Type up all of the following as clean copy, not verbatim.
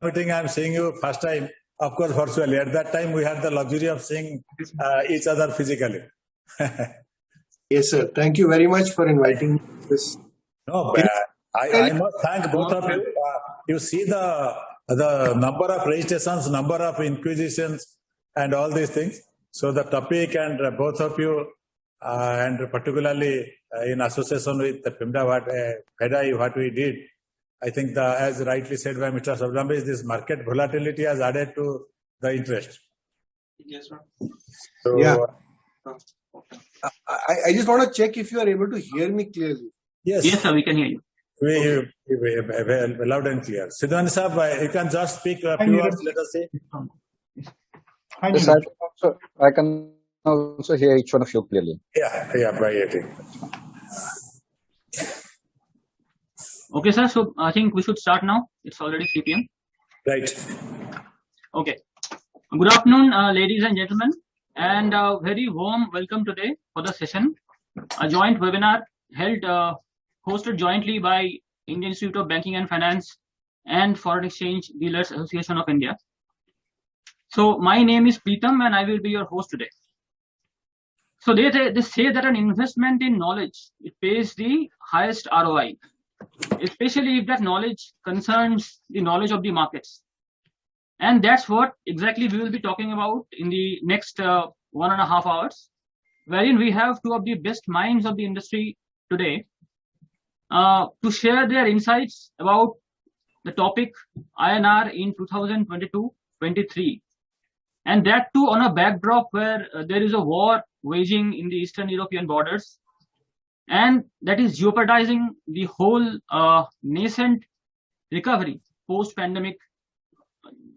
meeting, I'm seeing you first time, of course, virtually. At that time, we had the luxury of seeing each other physically. Yes, sir. Thank you very much for inviting me. No, I must thank both of you. You see the number of registrations, number of inquisitions, and all these things. So the topic and both of you, and particularly in association with the FEDAI, what we did, I think as rightly said by Mr. Sabnambis, this market volatility has added to the interest. Yes, sir. So, Yeah. I just want to check if you are able to hear me clearly. Yes, sir, we can hear you. We loud and clear. Siddhan Sahab, you can just speak a few words, let us see. Yes, I can also hear each one of you clearly. Yeah, by 18. Okay, sir. So I think we should start now. It's already 3 p.m. Right. Okay. Good afternoon, ladies and gentlemen, and a very warm welcome today for the session, a joint webinar held, hosted jointly by Indian Institute of Banking and Finance and Foreign Exchange Dealers Association of India. So my name is Preetham and I will be your host today. So they say that an investment in knowledge, it pays the highest ROI, especially if that knowledge concerns the knowledge of the markets. And that's what exactly we will be talking about in the next 1.5 hours, wherein we have two of the best minds of the industry today to share their insights about the topic INR in 2022-23. And that too on a backdrop where there is a war waging in the Eastern European borders, and that is jeopardizing the whole nascent recovery post-pandemic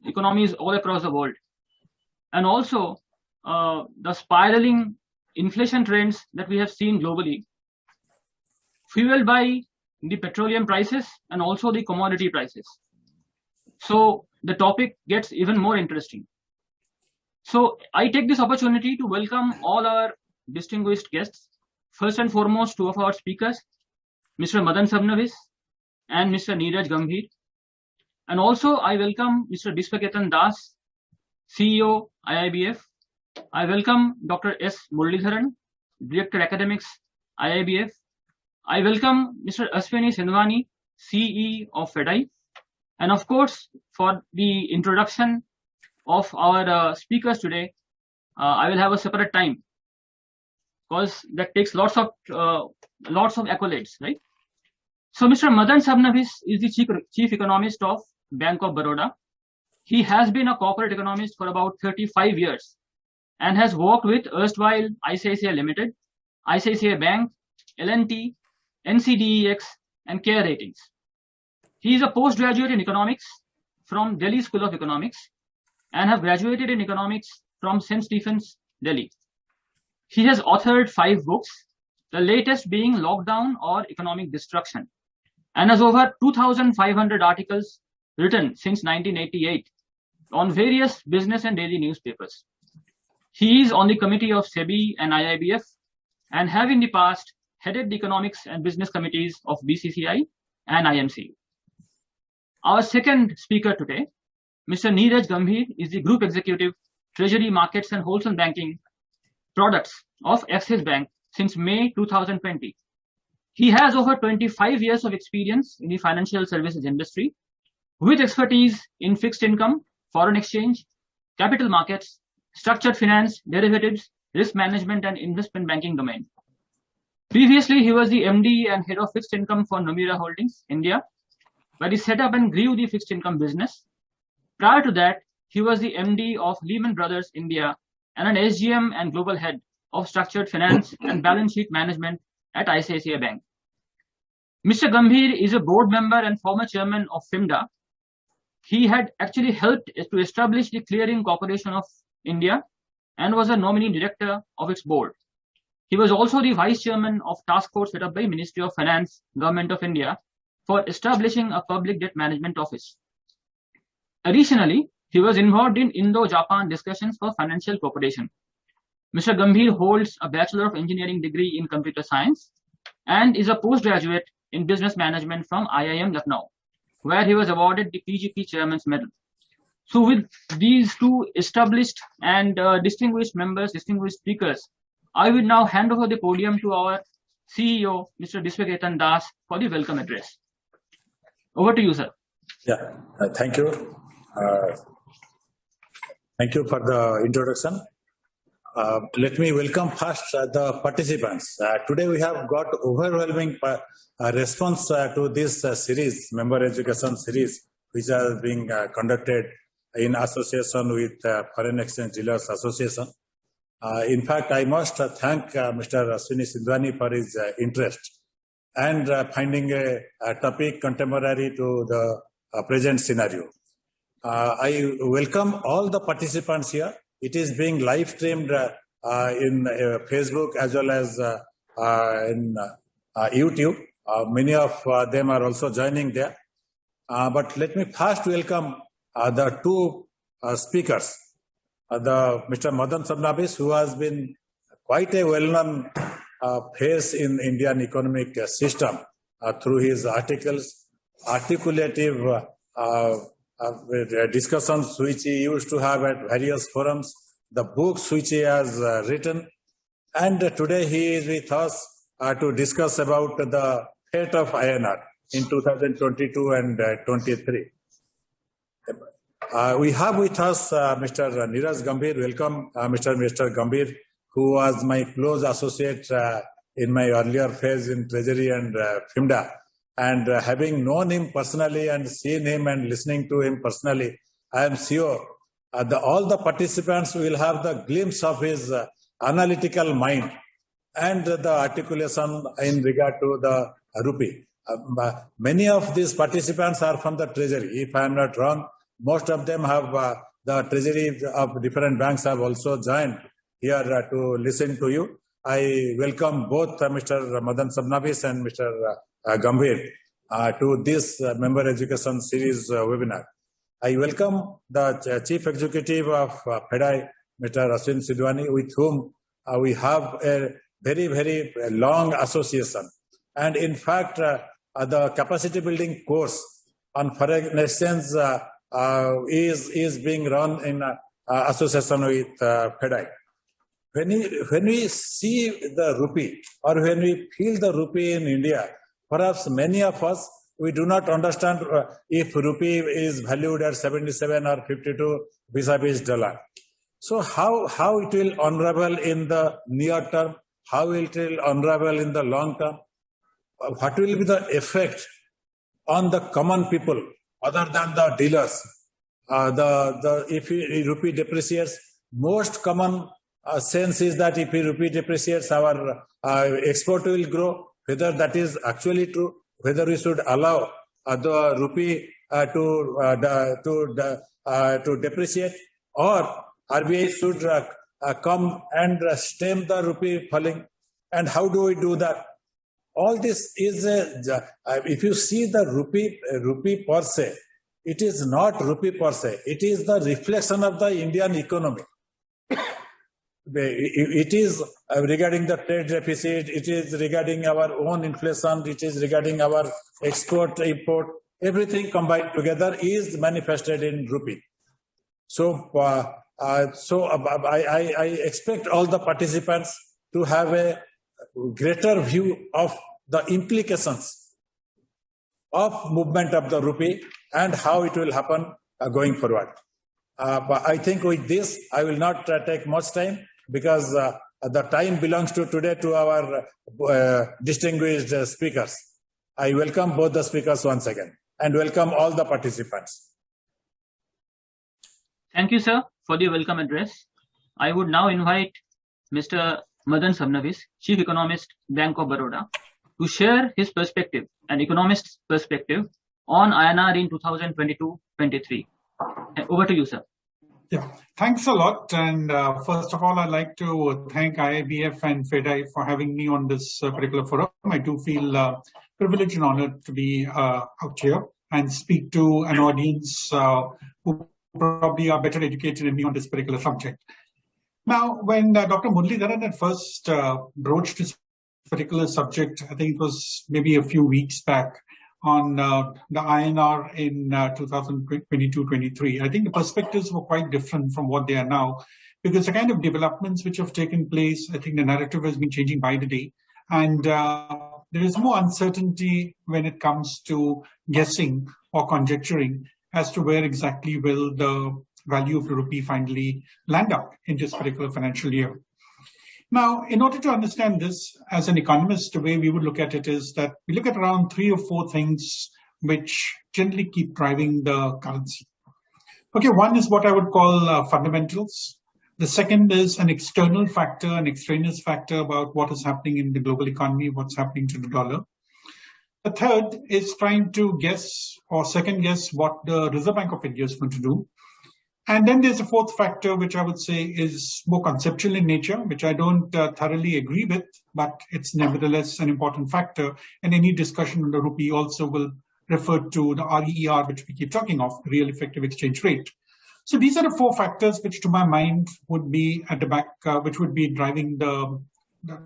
economies all across the world. And also the spiraling inflation trends that we have seen globally, fueled by the petroleum prices and also the commodity prices. So the topic gets even more interesting. So I take this opportunity to welcome all our distinguished guests. First and foremost, two of our speakers, Mr. Madan Sabnambis and Mr. Neeraj Gambhir. And also I welcome Mr. Biswaketan Das, CEO, IIBF. I welcome Dr. S. Muralidharan, Director Academics, IIBF. I welcome Mr. Ashwini Sindhwani, CE of FEDAI. And of course, for the introduction of our speakers today, I will have a separate time because that takes lots of accolades, right? So Mr. Madan Sabnambis is the chief economist of Bank of Baroda. He has been a corporate economist for about 35 years and has worked with erstwhile ICICI Limited, ICICI Bank, L&T, NCDEX, and Care Ratings. He is a postgraduate in economics from Delhi School of Economics and have graduated in economics from St. Stephen's, Delhi. He has authored 5 books, the latest being Lockdown or Economic Destruction, and has over 2,500 articles written since 1988 on various business and daily newspapers. He is on the committee of SEBI and IIBF and have in the past headed the economics and business committees of BCCI and IMC. Our second speaker today, Mr. Neeraj Gambhir, is the Group Executive, Treasury Markets and Wholesale Banking Products of Axis Bank since May 2020. He has over 25 years of experience in the financial services industry with expertise in fixed income, foreign exchange, capital markets, structured finance, derivatives, risk management, and investment banking domain. Previously, he was the MD and head of fixed income for Nomura Holdings, India, where he set up and grew the fixed income business. Prior to that, he was the MD of Lehman Brothers India and an SGM and global head of structured finance and balance sheet management at ICICI Bank. Mr. Gambhir is a board member and former chairman of FIMDA. He had actually helped to establish the Clearing Corporation of India and was a nominee director of its board. He was also the vice chairman of task force set up by Ministry of Finance, Government of India, for establishing a public debt management office. Additionally, he was involved in Indo-Japan discussions for financial cooperation. Mr. Gambhir holds a Bachelor of Engineering degree in Computer Science and is a postgraduate in Business Management from IIM Lucknow. where he was awarded the PGP Chairman's Medal. So with these two established and distinguished members, distinguished speakers, I will now hand over the podium to our CEO, Mr. Biswaketan Das, for the welcome address. Over to you, sir. Yeah, thank you. Thank you for the introduction. Let me welcome first the participants. Today we have got overwhelming response to this series, member education series, which is being conducted in association with Foreign Exchange Dealers Association. In fact, I must thank Mr. Ashwini Sindhwani for his interest and finding a topic contemporary to the present scenario. I welcome all the participants here. It is being live streamed in Facebook as well as in YouTube. Many of them are also joining there. But let me first welcome the two speakers. Mr. Madan Sabnabis, who has been quite a well-known face in Indian economic system through his articles, articulative discussions which he used to have at various forums, the books which he has written, and today he is with us to discuss about the fate of INR in 2022 and 23. We have with us Mr. Neeraj Gambhir. Welcome, Mr. Gambhir, who was my close associate in my earlier phase in Treasury and FIMDA. And having known him personally and seen him and listening to him personally, I am sure all the participants will have the glimpse of his analytical mind and the articulation in regard to the rupee. Many of these participants are from the Treasury. If I am not wrong, most of them have the Treasury of different banks have also joined here to listen to you. I welcome both Mr. Madan Sabnabis and Mr. Gambhir to this member education series webinar. I welcome the Chief Executive of FEDAI, Mr. Ashwini Sindhwani, with whom we have a very, very long association. And in fact, the capacity building course on foreign exchange is being run in association with FEDAI. When we see the rupee or when we feel the rupee in India, perhaps many of us, we do not understand if rupee is valued at 77 or 52 vis-a-vis dollar. So how it will unravel in the near term, how it will unravel in the long term, what will be the effect on the common people other than the dealers. If rupee depreciates, most common sense is that if rupee depreciates, our export will grow. Whether that is actually true, whether we should allow the rupee to depreciate, or RBI should come and stem the rupee falling, and how do we do that? All this is if you see the rupee per se, it is not rupee per se. It is the reflection of the Indian economy. It is regarding the trade deficit, it is regarding our own inflation, it is regarding our export, import, everything combined together is manifested in rupee. So, I expect all the participants to have a greater view of the implications of movement of the rupee and how it will happen going forward. But I think with this, I will not take much time, because the time belongs to today to our distinguished speakers. I welcome both the speakers once again and welcome all the participants. Thank you, sir, for the welcome address. I would now invite Mr. Madan Sabnabis, Chief Economist, Bank of Baroda, to share his perspective, an economist's perspective, on INR in 2022-23. Over to you, sir. Yeah, thanks a lot. And first of all, I'd like to thank IIBF and FEDAI for having me on this particular forum. I do feel privileged and honored to be out here and speak to an audience who probably are better educated than me on this particular subject. Now, when Dr. Muralidharan had first broached this particular subject, I think it was maybe a few weeks back, on the INR in 2022-23, I think the perspectives were quite different from what they are now, because the kind of developments which have taken place, I think the narrative has been changing by the day. And there is more uncertainty when it comes to guessing or conjecturing as to where exactly will the value of the rupee finally land up in this particular financial year. Now, in order to understand this, as an economist, the way we would look at it is that we look at around 3 or 4 things which generally keep driving the currency. Okay, one is what I would call fundamentals. The second is an external factor, an extraneous factor about what is happening in the global economy, what's happening to the dollar. The third is trying to guess or second guess what the Reserve Bank of India is going to do. And then there's a fourth factor, which I would say is more conceptual in nature, which I don't thoroughly agree with, but it's nevertheless an important factor. And any discussion on the rupee also will refer to the REER, which we keep talking of, real effective exchange rate. So these are the 4 factors which to my mind would be at the back, which would be driving the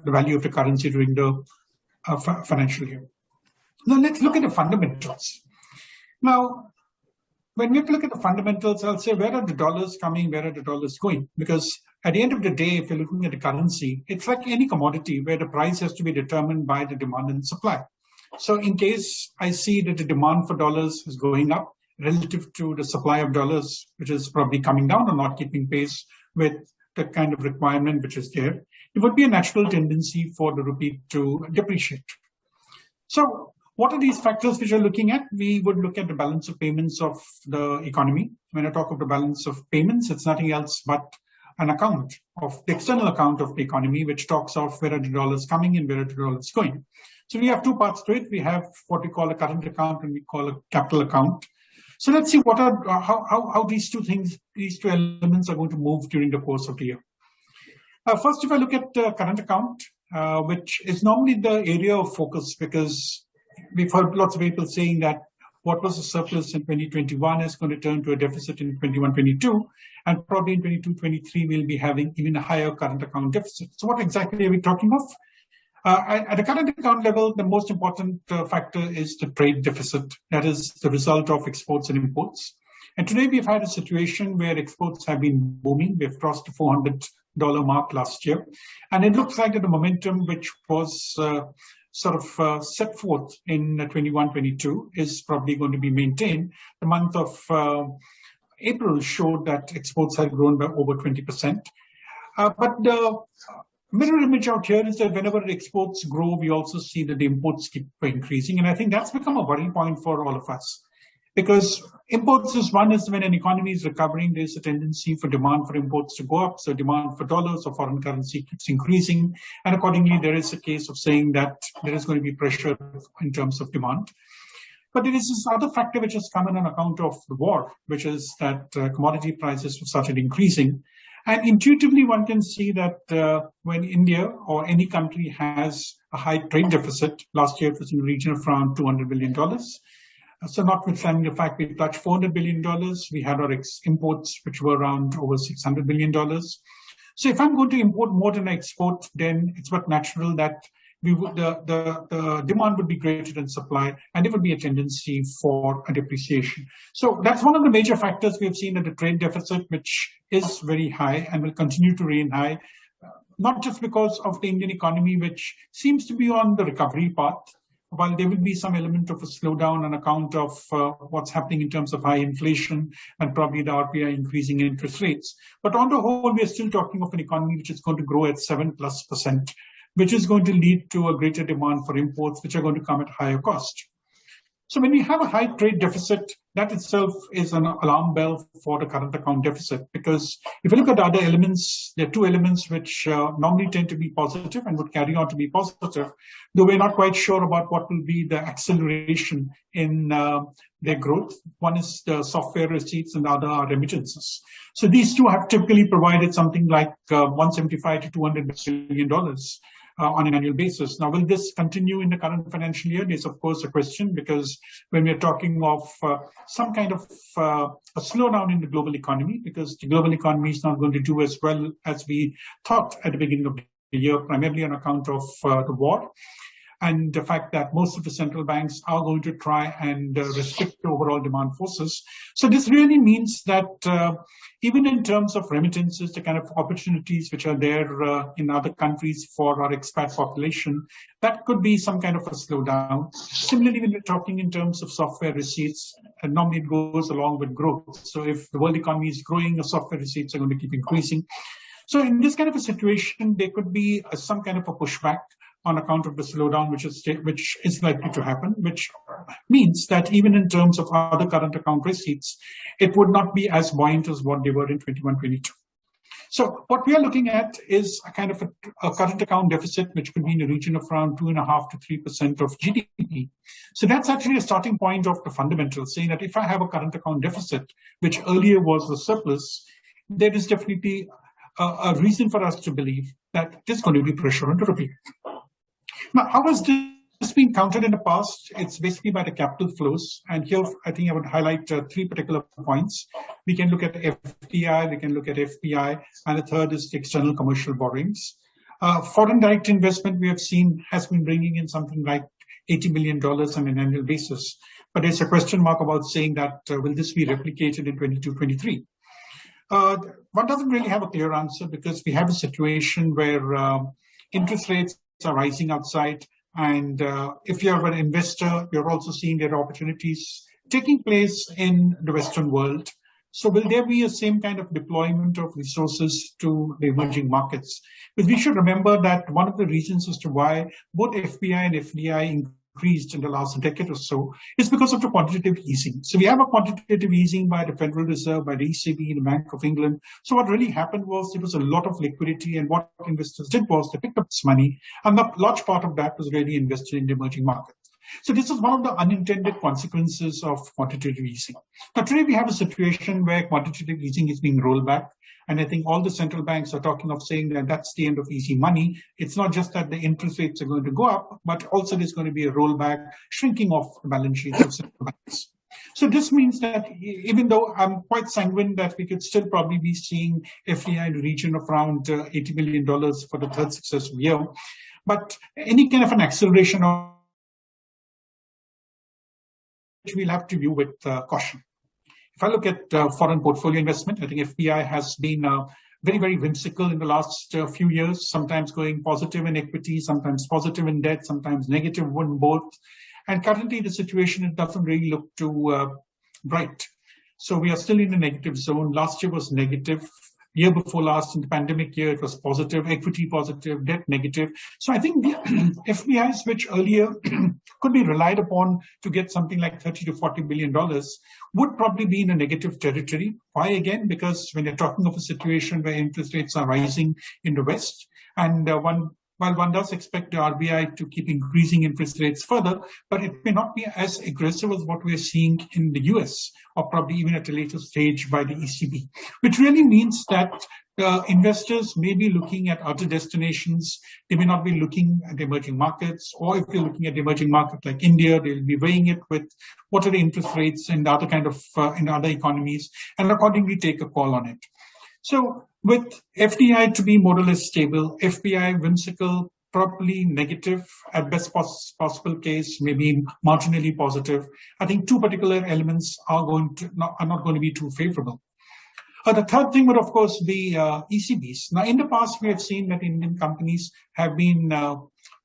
value of the currency during the financial year. Now let's look at the fundamentals. Now, when we look at the fundamentals, I'll say, where are the dollars coming? Where are the dollars going? Because at the end of the day, if you're looking at the currency, it's like any commodity where the price has to be determined by the demand and supply. So in case I see that the demand for dollars is going up relative to the supply of dollars, which is probably coming down or not keeping pace with the kind of requirement which is there, it would be a natural tendency for the rupee to depreciate. So what are these factors which we're looking at? We would look at the balance of payments of the economy. When I talk of the balance of payments, it's nothing else but an account of the external account of the economy, which talks of where are the dollars coming and where are the dollars going. So we have 2 parts to it. We have what we call a current account and we call a capital account. So let's see what are how these 2 things, these 2 elements are going to move during the course of the year. First, if I look at the current account, which is normally the area of focus, because we've heard lots of people saying that what was a surplus in 2021 is going to turn to a deficit in 21-22, and probably in 22-23 we'll be having even a higher current account deficit. So what exactly are we talking of? At the current account level, the most important factor is the trade deficit. That is the result of exports and imports. And today we've had a situation where exports have been booming. We've crossed the $400 mark last year. And it looks like that the momentum which was set forth in 21-22 is probably going to be maintained. The month of April showed that exports had grown by over 20%. But the mirror image out here is that whenever exports grow, we also see that the imports keep increasing. And I think that's become a worry point for all of us. Because imports is when an economy is recovering, there's a tendency for demand for imports to go up. So demand for dollars or foreign currency keeps increasing. And accordingly, there is a case of saying that there is going to be pressure in terms of demand. But there is this other factor which has come in on account of the war, which is that commodity prices have started increasing. And intuitively, one can see that when India or any country has a high trade deficit, last year it was in the region of around $200 billion. So notwithstanding the fact we touched $400 billion, we had our imports, which were around over $600 billion. So if I'm going to import more than I export, then it's but natural that the demand would be greater than supply, and there would be a tendency for a depreciation. So that's one of the major factors we have seen at the trade deficit, which is very high and will continue to remain high, not just because of the Indian economy, which seems to be on the recovery path, while there will be some element of a slowdown on account of what's happening in terms of high inflation and probably the RBI increasing interest rates. But on the whole, we are still talking of an economy which is going to grow at 7+%, which is going to lead to a greater demand for imports, which are going to come at higher cost. So when we have a high trade deficit, that itself is an alarm bell for the current account deficit, because if you look at the other elements, there are 2 elements which normally tend to be positive and would carry on to be positive, though we're not quite sure about what will be the acceleration in their growth. One is the software receipts and the other are remittances. So these 2 have typically provided something like $175 to $200 billion on an annual basis. Now, will this continue in the current financial year? Is of course a question, because when we're talking of some kind of a slowdown in the global economy, because the global economy is not going to do as well as we thought at the beginning of the year, primarily on account of the war. and the fact that most of the central banks are going to try and restrict the overall demand forces. So this really means that even in terms of remittances, the kind of opportunities which are there in other countries for our expat population, that could be some kind of a slowdown. Similarly, when we're talking in terms of software receipts, normally it goes along with growth. So if the world economy is growing, the software receipts are going to keep increasing. So in this kind of a situation, there could be some kind of a pushback on account of the slowdown, which is likely to happen, which means that even in terms of other current account receipts, it would not be as buoyant as what they were in 21-22. So what we are looking at is a kind of a current account deficit, which could be in the region of around 2.5% to 3% of GDP. So that's actually a starting point of the fundamentals, saying that if I have a current account deficit, which earlier was the surplus, there is definitely a reason for us to believe that there's going to be pressure on the rupee. Now, how has this been countered in the past? It's basically by the capital flows. And here, I think I would highlight three particular points. We can look at FDI, we can look at FPI, and the third is the external commercial borrowings. Foreign direct investment, we have seen, has been bringing in something like $80 million on an annual basis. But there's a question mark about saying that will this be replicated in 22-23? One doesn't really have a clear answer because we have a situation where interest rates are rising outside. And if you're an investor, you're also seeing there are opportunities taking place in the Western world. So will there be a same kind of deployment of resources to the emerging markets? Because we should remember that one of the reasons as to why both FPI and FDI increased in the last decade or so is because of the quantitative easing. So we have a quantitative easing by the Federal Reserve, by the ECB, the Bank of England. So what really happened was there was a lot of liquidity, and what investors did was they picked up this money, and a large part of that was really invested in the emerging markets. So this is one of the unintended consequences of quantitative easing. Now today we have a situation where quantitative easing is being rolled back. And I think all the central banks are talking of saying that that's the end of easy money. It's not just that the interest rates are going to go up, but also there's going to be a rollback, shrinking of the balance sheets of central banks. So this means that even though I'm quite sanguine that we could still probably be seeing FDI in the region of around $80 million for the third successive year, but any kind of an acceleration of which we'll have to view with caution. If I look at foreign portfolio investment, I think FPI has been very, very whimsical in the last few years, sometimes going positive in equity, sometimes positive in debt, sometimes negative in both. And currently the situation, it doesn't really look too bright. So we are still in the negative zone. Last year was negative. Year before last, in the pandemic year, it was positive, equity positive, debt negative. So I think the FPIs, which earlier could be relied upon to get something like $30 to $40 billion, would probably be in a negative territory. Why again? Because when you're talking of a situation where interest rates are rising in the West, and while one does expect the RBI to keep increasing interest rates further, but it may not be as aggressive as what we're seeing in the US, or probably even at a later stage by the ECB, which really means that investors may be looking at other destinations. They may not be looking at the emerging markets, or if they're looking at the emerging market like India, they'll be weighing it with what are the interest rates in the other kind of in other economies, and accordingly take a call on it. So with FDI to be more or less stable, FPI whimsical, probably negative, at best possible case, maybe marginally positive. I think two particular elements are not going to be too favorable. The third thing would, of course, be ECBs. Now, in the past, we have seen that Indian companies have been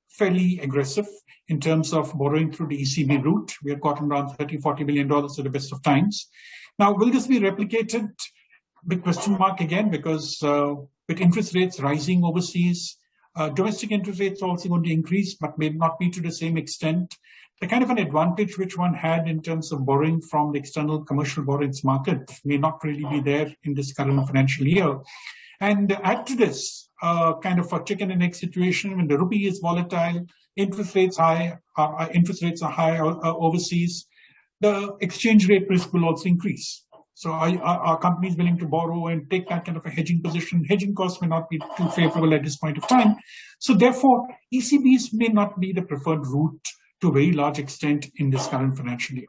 fairly aggressive in terms of borrowing through the ECB route. We have gotten around $30-40 billion at the best of times. Now, will this be replicated? Big question mark again, because with interest rates rising overseas, domestic interest rates are also going to increase, but may not be to the same extent. The kind of an advantage which one had in terms of borrowing from the external commercial borrowings market may not really be there in this current financial year. And add to this kind of a chicken and egg situation when the rupee is volatile, interest rates are high overseas, the exchange rate risk will also increase. So are companies willing to borrow and take that kind of a hedging position? Hedging costs may not be too favorable at this point of time. So therefore, ECBs may not be the preferred route to a very large extent in this current financial year.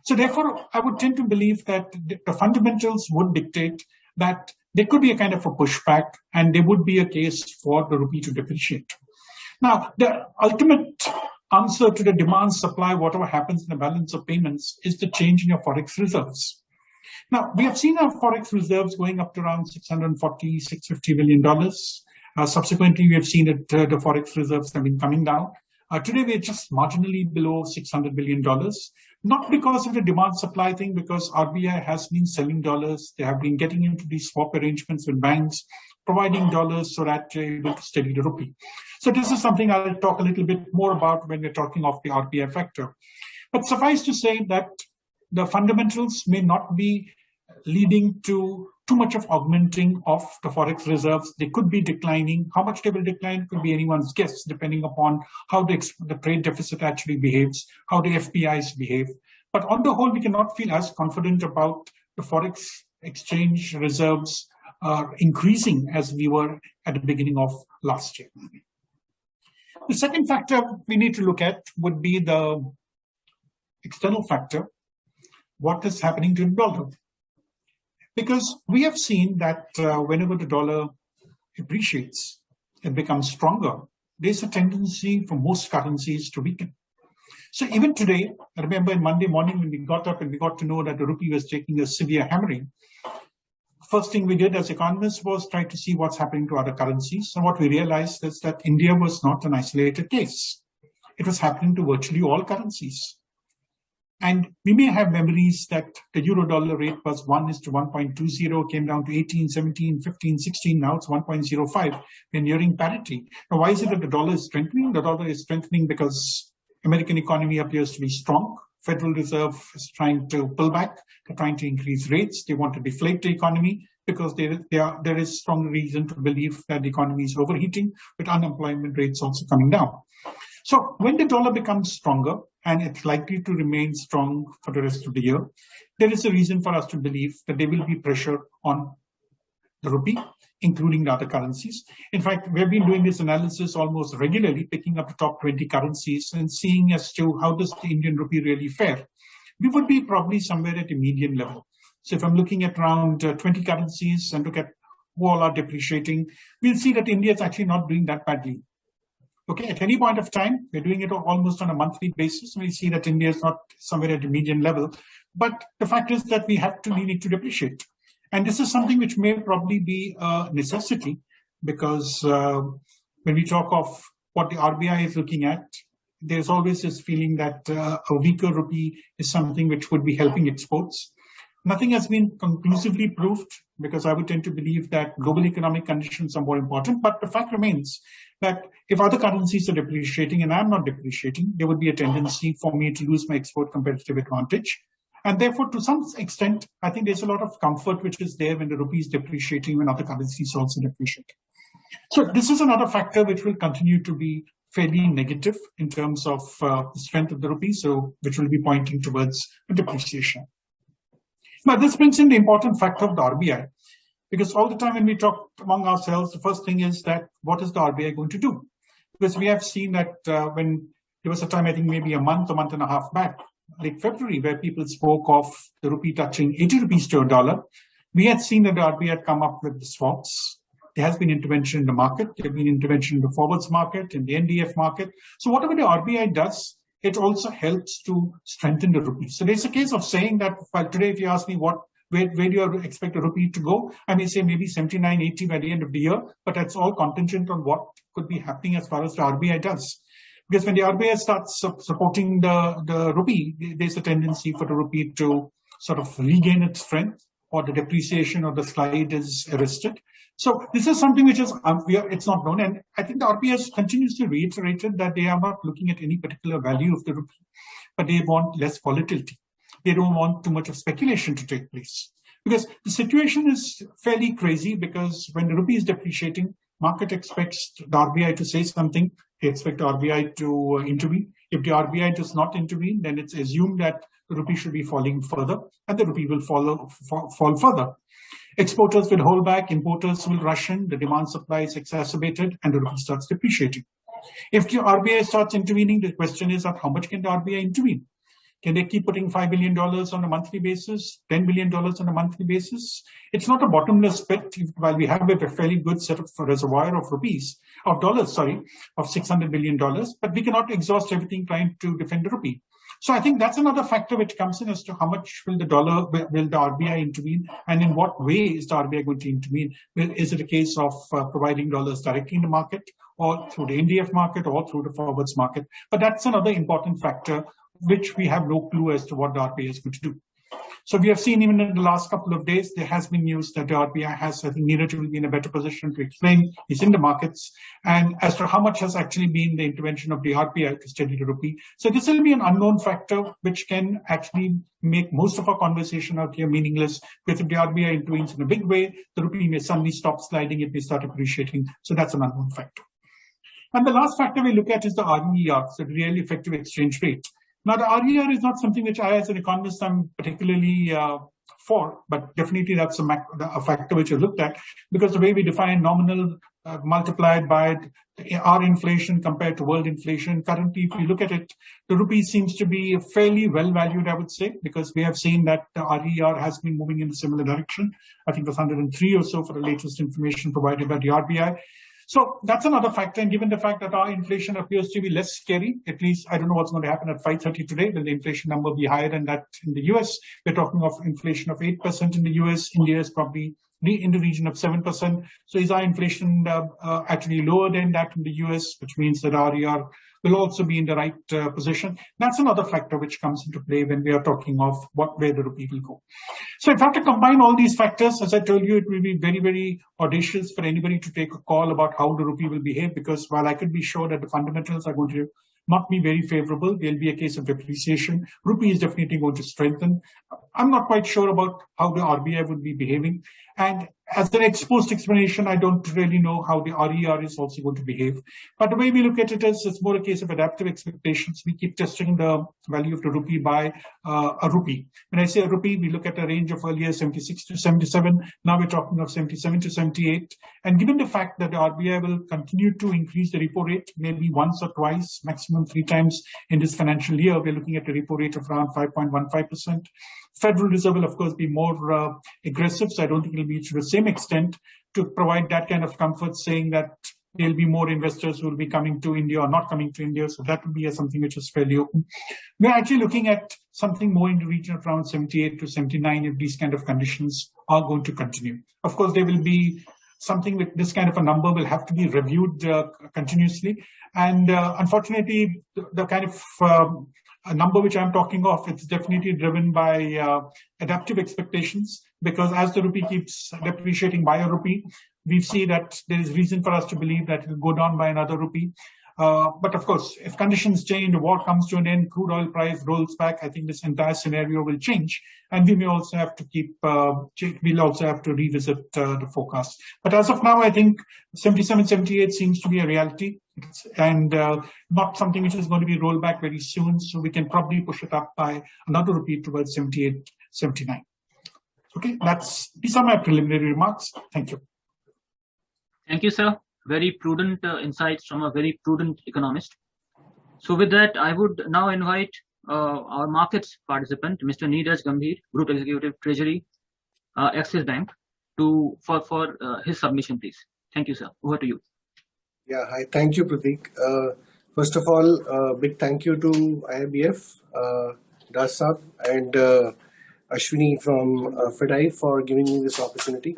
So therefore, I would tend to believe that the fundamentals would dictate that there could be a kind of a pushback, and there would be a case for the rupee to depreciate. Now, the ultimate answer to the demand supply, whatever happens in the balance of payments, is the change in your forex reserves. Now, we have seen our forex reserves going up to around $640, $650 million. Subsequently, we have seen that the forex reserves have been coming down. Today, we are just marginally below $600 billion, not because of the demand supply thing, because RBI has been selling dollars. They have been getting into these swap arrangements with banks, providing dollars so that they're able to steady the rupee. So this is something I'll talk a little bit more about when we're talking of the RBI factor. But suffice to say that the fundamentals may not be leading to too much of augmenting of the forex reserves. They could be declining. How much they will decline could be anyone's guess, depending upon how the trade deficit actually behaves, how the FPIs behave. But on the whole, we cannot feel as confident about the forex exchange reserves increasing as we were at the beginning of last year. The second factor we need to look at would be the external factor. What is happening to the dollar? Because we have seen that whenever the dollar appreciates, it becomes stronger. There's a tendency for most currencies to weaken. So even today, I remember in Monday morning when we got up and we got to know that the rupee was taking a severe hammering, first thing we did as economists was try to see what's happening to other currencies. And what we realized is that India was not an isolated case. It was happening to virtually all currencies. And we may have memories that the euro-dollar rate was 1:1.20, came down to 18, 17, 15, 16. Now it's 1.05. We're nearing parity. Now, why is it that the dollar is strengthening? The dollar is strengthening because American economy appears to be strong. Federal Reserve is trying to pull back. They're trying to increase rates. They want to deflate the economy because there is strong reason to believe that the economy is overheating, with unemployment rates also coming down. So when the dollar becomes stronger, and it's likely to remain strong for the rest of the year, there is a reason for us to believe that there will be pressure on the rupee, including the other currencies. In fact, we've been doing this analysis almost regularly, picking up the top 20 currencies and seeing as to how does the Indian rupee really fare. We would be probably somewhere at a median level. So if I'm looking at around 20 currencies and look at who all are depreciating, we'll see that India is actually not doing that badly. Okay, at any point of time, we're doing it almost on a monthly basis. We see that India is not somewhere at the median level. But the fact is that we need to depreciate. And this is something which may probably be a necessity, because when we talk of what the RBI is looking at, there's always this feeling that a weaker rupee is something which would be helping exports. Nothing has been conclusively proved, because I would tend to believe that global economic conditions are more important. But the fact remains that if other currencies are depreciating and I'm not depreciating, there would be a tendency for me to lose my export competitive advantage. And therefore, to some extent, I think there's a lot of comfort which is there when the rupee is depreciating, when other currencies also depreciate. So this is another factor which will continue to be fairly negative in terms of the strength of the rupee, so which will be pointing towards a depreciation. But this brings in the important factor of the RBI, because all the time when we talk among ourselves, the first thing is that what is the RBI going to do? Because we have seen that when there was a time, I think maybe a month and a half back, like February, where people spoke of the rupee touching 80 rupees to a dollar, we had seen that the RBI had come up with the swaps. There has been intervention in the market. There has been intervention in the forwards market, in the NDF market. So whatever the RBI does, it also helps to strengthen the rupee. So there's a case of saying that, well, today, if you ask me where do you expect the rupee to go, I may say maybe 79, 80 by the end of the year, but that's all contingent on what could be happening as far as the RBI does. Because when the RBI starts supporting the rupee, there's a tendency for the rupee to sort of regain its strength, or the depreciation or the slide is arrested. So this is something which is it's not known. And I think the RBI has continuously reiterated that they are not looking at any particular value of the rupee, but they want less volatility. They don't want too much of speculation to take place. Because the situation is fairly crazy, because when the rupee is depreciating, market expects the RBI to say something. They expect the RBI to intervene. If the RBI does not intervene, then it's assumed that the rupee should be falling further, and the rupee will fall further. Exporters will hold back, importers will rush in, the demand supply is exacerbated, and the rupee starts depreciating. If the RBI starts intervening, the question is how much can the RBI intervene? Can they keep putting $5 billion on a monthly basis, $10 billion on a monthly basis? It's not a bottomless pit. While we have a fairly good set of reservoir of dollars, of $600 billion, but we cannot exhaust everything trying to defend the rupee. So I think that's another factor which comes in as to how much will the RBI intervene, and in what way is the RBI going to intervene? Is it a case of providing dollars directly in the market, or through the NDF market, or through the forwards market? But that's another important factor which we have no clue as to what the RBI is going to do. So we have seen even in the last couple of days, there has been news that the RBI has, I think Neeraj will be in a better position to explain, is in the markets, and as to how much has actually been the intervention of the RBI to steady the rupee. So this will be an unknown factor which can actually make most of our conversation out here meaningless, because if the RBI intervenes in a big way, the rupee may suddenly stop sliding, it may start appreciating. So that's an unknown factor. And the last factor we look at is the RER, so the real effective exchange rate. Now, the RER is not something which I, as an economist, am particularly for, but definitely that's a factor which is looked at, because the way we define nominal multiplied by our inflation compared to world inflation, currently, if you look at it, the rupee seems to be fairly well valued, I would say, because we have seen that the RER has been moving in a similar direction. I think it was 103 or so for the latest information provided by the RBI. So that's another factor, and given the fact that our inflation appears to be less scary, at least I don't know what's going to happen at 5:30 today, will the inflation number be higher than that in the US? We're talking of inflation of 8% in the US, India is probably in the region of 7%. So is our inflation actually lower than that in the US, which means that our RER will also be in the right position? That's another factor which comes into play when we are talking of where the rupee will go. So if I have to combine all these factors, as I told you, it will be very, very audacious for anybody to take a call about how the rupee will behave, because while I could be sure that the fundamentals are going to not be very favorable, there'll be a case of depreciation. Rupee is definitely going to strengthen. I'm not quite sure about how the RBI would be behaving. And as an ex-post explanation, I don't really know how the RER is also going to behave. But the way we look at it is, it's more a case of adaptive expectations. We keep testing the value of the rupee by a rupee. When I say a rupee, we look at a range of earlier 76 to 77. Now we're talking of 77 to 78. And given the fact that the RBI will continue to increase the repo rate, maybe once or twice, maximum 3 times in this financial year, we're looking at a repo rate of around 5.15%. Federal Reserve will, of course, be more aggressive, so I don't think it will be to the same extent to provide that kind of comfort, saying that there'll be more investors who will be coming to India or not coming to India. So that would be something which is fairly open. We're actually looking at something more in the region of around 78 to 79 if these kind of conditions are going to continue. Of course, there will be something with this kind of a number will have to be reviewed continuously. And unfortunately, the kind of a number which I'm talking of, it's definitely driven by adaptive expectations, because as the rupee keeps depreciating by a rupee, we see that there is reason for us to believe that it will go down by another rupee. But of course, if conditions change, the war comes to an end, crude oil price rolls back, I think this entire scenario will change. And we may also have to we'll also have to revisit the forecast. But as of now, I think 77, 78 seems to be a reality, and not something which is going to be rolled back very soon. So we can probably push it up by another rupee towards 78, 79. Okay, these are my preliminary remarks. Thank you. Thank you, sir. Very prudent insights from a very prudent economist. So with that, I would now invite our markets participant, Mr. Neeraj Gambhir, Group Executive Treasury, Axis Bank, for his submission, please. Thank you, sir. Over to you. Yeah, hi. Thank you, Prateek. First of all, big thank you to IIBF, Das Saab, and Ashwini from FEDAI for giving me this opportunity.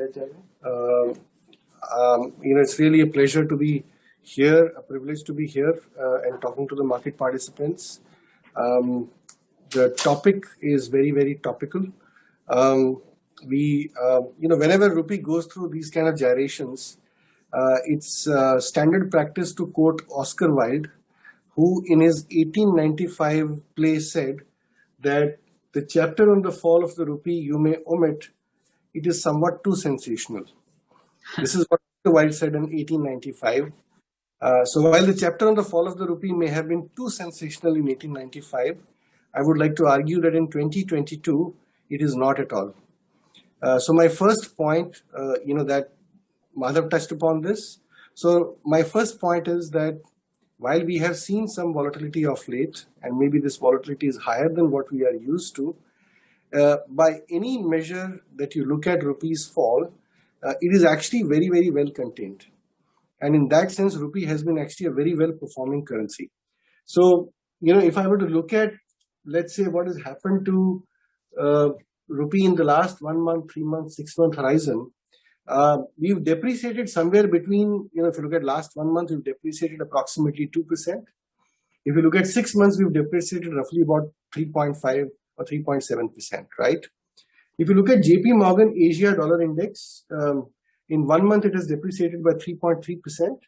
It's really a pleasure to be here, a privilege to be here and talking to the market participants. The topic is very, very topical. Whenever rupee goes through these kind of gyrations, it's standard practice to quote Oscar Wilde, who in his 1895 play said that the chapter on the fall of the rupee you may omit, it is somewhat too sensational. This is what Oscar Wilde said in 1895. So while the chapter on the fall of the rupee may have been too sensational in 1895, I would like to argue that in 2022, it is not at all. So my first point, that Madhav touched upon this. So my first point is that while we have seen some volatility of late, and maybe this volatility is higher than what we are used to, by any measure that you look at rupee's fall, it is actually very, very well contained. And in that sense, rupee has been actually a very well performing currency. So, if I were to look at, let's say, what has happened to rupee in the last 1 month, 3 month, 6 month horizon, we've depreciated somewhere between, if you look at last 1 month, we've depreciated approximately 2%. If you look at 6 months, we've depreciated roughly about 3.5 or 3.7%, right? If you look at JP Morgan Asia Dollar Index, in 1 month, it has depreciated by 3.3%,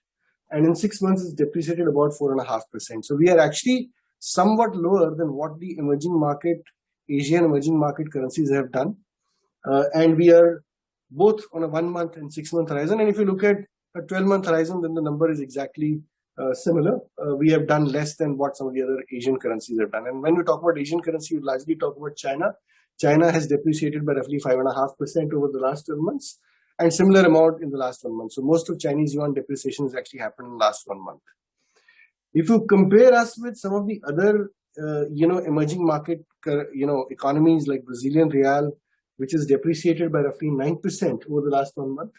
and in 6 months, it's depreciated about 4.5%. So we are actually somewhat lower than what the Asian emerging market currencies have done. And we are both on a 1 month and 6 month horizon. And if you look at a 12-month horizon, then the number is exactly similar. We have done less than what some of the other Asian currencies have done. And when we talk about Asian currency, we largely talk about China. China has depreciated by roughly 5.5% over the last 12 months, and similar amount in the last 1 month. So most of Chinese yuan depreciation has actually happened in the last 1 month. If you compare us with some of the other, emerging market, economies like Brazilian real, which is depreciated by roughly 9% over the last 1 month.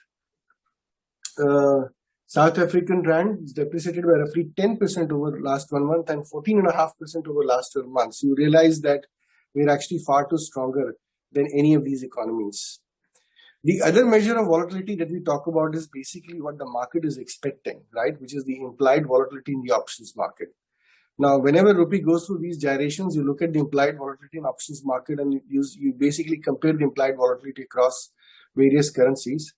South African rand is depreciated by roughly 10% over the last 1 month and 14.5% over the last 12 months. You realize that we're actually far too stronger than any of these economies. The other measure of volatility that we talk about is basically what the market is expecting, right? Which is the implied volatility in the options market. Now, whenever rupee goes through these gyrations, you look at the implied volatility in options market, and you basically compare the implied volatility across various currencies.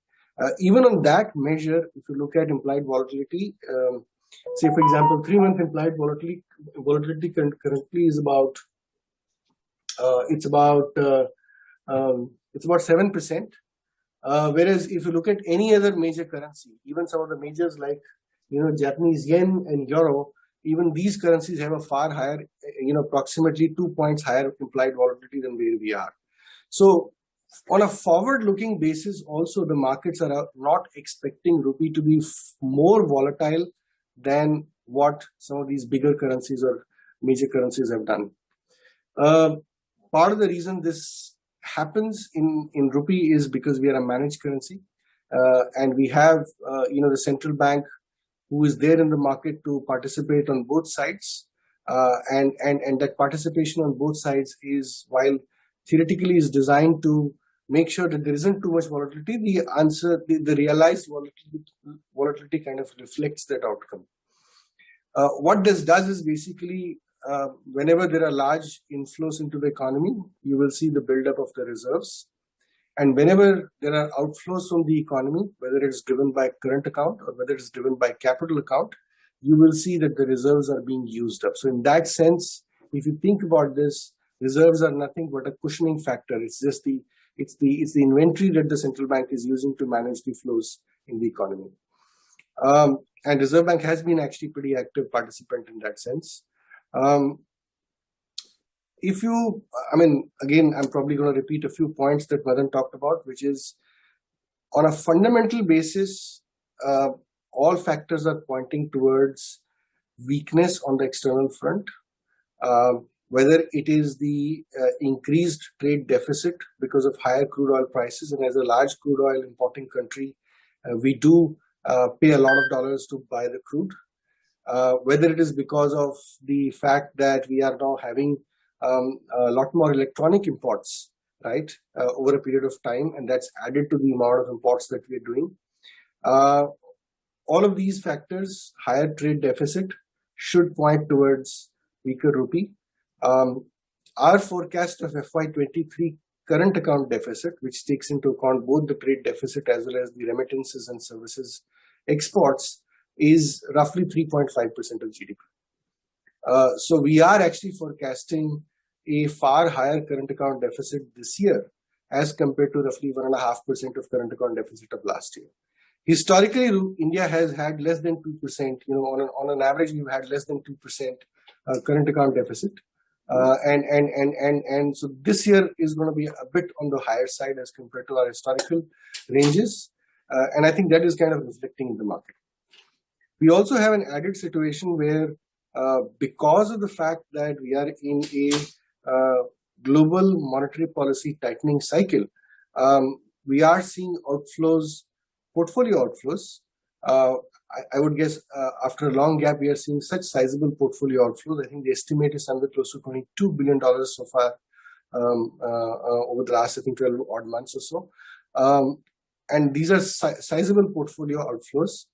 Even on that measure, if you look at implied volatility, say for example, 3 month implied volatility currently is about it's about 7%. Whereas if you look at any other major currency, even some of the majors like Japanese yen and euro, even these currencies have a far higher, approximately 2 points higher implied volatility than where we are. So on a forward-looking basis, also the markets are not expecting rupee to be more volatile than what some of these bigger currencies or major currencies have done. Part of the reason this happens in rupee is because we are a managed currency, and we have the central bank who is there in the market to participate on both sides, and that participation on both sides is, while theoretically is designed to make sure that there isn't too much volatility, the realized volatility kind of reflects that outcome. What this does is basically, whenever there are large inflows into the economy, you will see the buildup of the reserves. And whenever there are outflows from the economy, whether it's driven by current account or whether it's driven by capital account, you will see that the reserves are being used up. So in that sense, if you think about this, reserves are nothing but a cushioning factor. It's just the inventory that the central bank is using to manage the flows in the economy. And Reserve Bank has been actually pretty active participant in that sense. Again, I'm probably going to repeat a few points that Madan talked about, which is on a fundamental basis, all factors are pointing towards weakness on the external front, whether it is the increased trade deficit because of higher crude oil prices. And as a large crude oil importing country, we do pay a lot of dollars to buy the crude. Whether it is because of the fact that we are now having a lot more electronic imports, right, over a period of time, and that's added to the amount of imports that we are doing. All of these factors, higher trade deficit, should point towards weaker rupee. Our forecast of FY23 current account deficit, which takes into account both the trade deficit as well as the remittances and services exports, is roughly 3.5% of GDP. So we are actually forecasting a far higher current account deficit this year as compared to roughly 1.5% of current account deficit of last year. Historically, India has had less than 2%. On an average, we've had less than 2% current account deficit. And so this year is going to be a bit on the higher side as compared to our historical ranges. And I think that is kind of reflecting in the market. We also have an added situation where because of the fact that we are in a global monetary policy tightening cycle, we are seeing outflows, portfolio outflows. I would guess after a long gap, we are seeing such sizable portfolio outflows. I think the estimate is somewhere close to $22 billion so far over the last, I think, 12 odd months or so. And these are sizable portfolio outflows.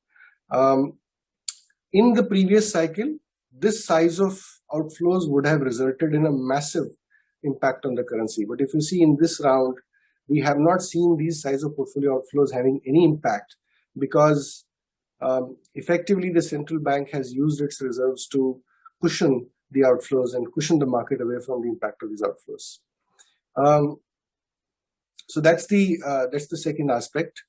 In the previous cycle, this size of outflows would have resulted in a massive impact on the currency. But if you see in this round, we have not seen these size of portfolio outflows having any impact because effectively the central bank has used its reserves to cushion the outflows and cushion the market away from the impact of these outflows. So that's the second aspect.